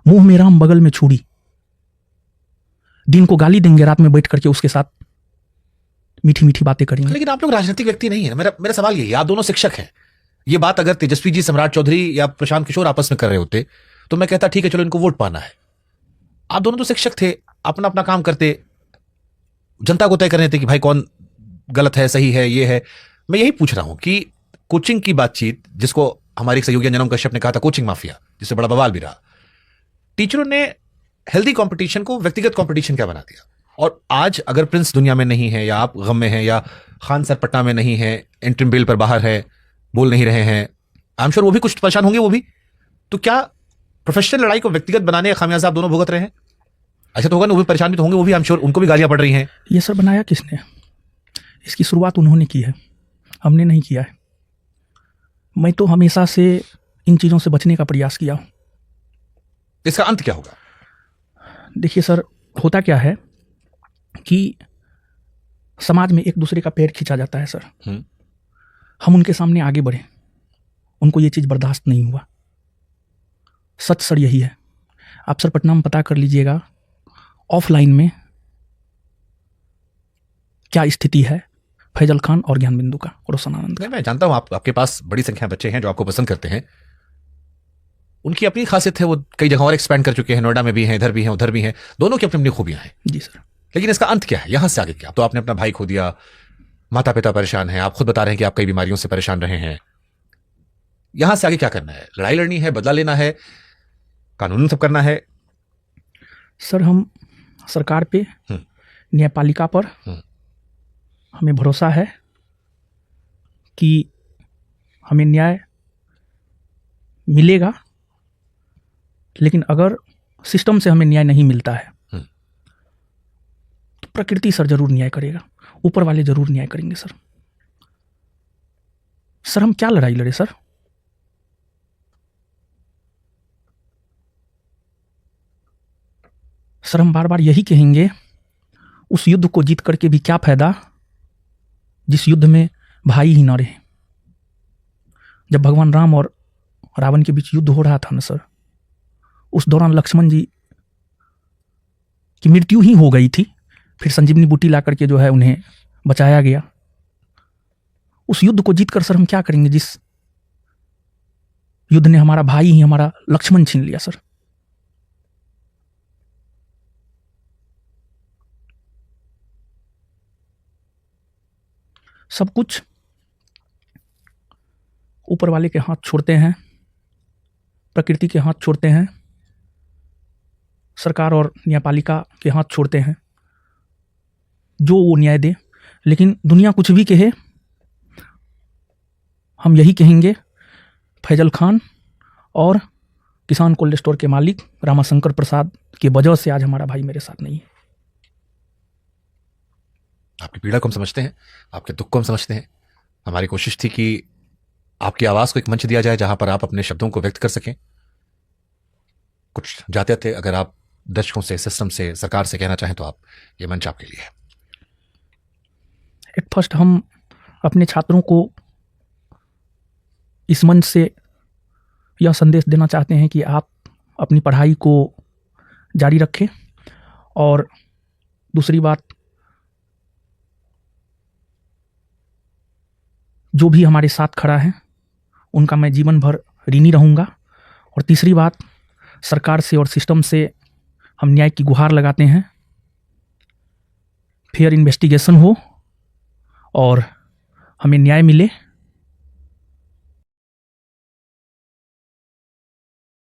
मुंह में राम बगल में छुरी, दिन को गाली देंगे, रात में बैठ करके उसके साथ मीठी मीठी बातें करेंगे। लेकिन आप लोग राजनीतिक व्यक्ति नहीं है। मेरा सवाल यही है, आप दोनों शिक्षक हैं। ये बात अगर तेजस्वी जी, सम्राट चौधरी या प्रशांत किशोर आपस में कर रहे होते तो मैं कहता ठीक है, चलो इनको वोट पाना है। आप दोनों तो शिक्षक थे, अपना अपना काम करते, जनता को तय करने थे कि भाई कौन गलत है, सही है, ये है। मैं यही पूछ रहा हूं कि कोचिंग की बातचीत, जिसको हमारे सहयोगी अंजनम कश्यप ने कहा था कोचिंग माफिया, जिससे बड़ा बवाल भी रहा, टीचरों ने हेल्दी कंपटीशन को व्यक्तिगत कंपटीशन क्या बना दिया। और आज अगर प्रिंस दुनिया में नहीं है, या आप गम में हैं, या खान सर पटना में नहीं है, इंटरिम बेल पर बाहर है, बोल नहीं रहे हैं, आई एम श्योर वो भी कुछ परेशान होंगे। वो भी तो क्या प्रोफेशनल लड़ाई को व्यक्तिगत बनाने का खामियाजा आप दोनों भुगत रहे हैं? अच्छा तो होगा ना, वो भी परेशान भी तो होंगे, वो भी आई एम श्योर उनको भी गालियां पड़ रही हैं। ये सर बनाया किसने? इसकी शुरुआत उन्होंने की है, हमने नहीं किया है। मैं तो हमेशा से इन चीज़ों से बचने का प्रयास किया हूं। इसका अंत क्या होगा? देखिए सर, होता क्या है कि समाज में एक दूसरे का पैर खींचा जाता है सर। हम उनके सामने आगे बढ़े, उनको ये चीज़ बर्दाश्त नहीं हुआ। सच सर यही है। आप सर पटना में पता कर लीजिएगा ऑफलाइन में क्या स्थिति है फैजल खान और ज्ञान बिंदु का, रोशन आनंद का। मैं जानता हूं आपके पास बड़ी संख्या में बच्चे हैं जो आपको पसंद करते हैं। उनकी अपनी खासियत है, वो कई जगह और एक्सपैंड कर चुके हैं, नोएडा में भी हैं, इधर भी हैं, उधर भी हैं, दोनों की अपनी अपनी खूबियां हैं। जी सर। लेकिन इसका अंत क्या है? यहां से आगे क्या? तो आपने अपना भाई खो दिया, माता पिता परेशान हैं, आप खुद बता रहे हैं कि आप कई बीमारियों से परेशान रहे हैं। यहां से आगे क्या करना है? लड़ाई लड़नी है, बदला लेना है, कानून सब करना है? सर हम सरकार पे, न्यायपालिका पर हमें भरोसा है कि हमें न्याय मिलेगा। लेकिन अगर सिस्टम से हमें न्याय नहीं मिलता है तो प्रकृति सर जरूर न्याय करेगा, ऊपर वाले जरूर न्याय करेंगे सर। सर हम क्या लड़ाई लड़े सर? सर हम बार बार यही कहेंगे, उस युद्ध को जीत करके भी क्या फायदा जिस युद्ध में भाई ही ना रहे। जब भगवान राम और रावण के बीच युद्ध हो रहा था ना सर, उस दौरान लक्ष्मण जी की मृत्यु ही हो गई थी, फिर संजीवनी बूटी ला करके जो है उन्हें बचाया गया। उस युद्ध को जीतकर सर हम क्या करेंगे जिस युद्ध ने हमारा भाई ही, हमारा लक्ष्मण छीन लिया सर। सब कुछ ऊपर वाले के हाथ छोड़ते हैं, प्रकृति के हाथ छोड़ते हैं, सरकार और न्यायपालिका के हाथ छोड़ते हैं, जो वो न्याय दे। लेकिन दुनिया कुछ भी कहे, हम यही कहेंगे, फैजल खान और किसान कोल्ड स्टोर के मालिक रामाशंकर प्रसाद की वजह से आज हमारा भाई मेरे साथ नहीं है। आपकी पीड़ा को हम समझते हैं, आपके दुख को हम समझते हैं। हमारी कोशिश थी कि आपकी आवाज को एक मंच दिया जाए जहां पर आप अपने शब्दों को व्यक्त कर सकें। कुछ जाते थे, अगर आप दर्शकों से, सिस्टम से, सरकार से कहना चाहें तो आप, ये मंच आपके लिए है। एट फर्स्ट हम अपने छात्रों को इस मंच से यह संदेश देना चाहते हैं कि आप अपनी पढ़ाई को जारी रखें। और दूसरी बात, जो भी हमारे साथ खड़ा है उनका मैं जीवन भर ऋणी रहूँगा। और तीसरी बात, सरकार से और सिस्टम से हम न्याय की गुहार लगाते हैं, फेयर इन्वेस्टिगेशन हो और हमें न्याय मिले।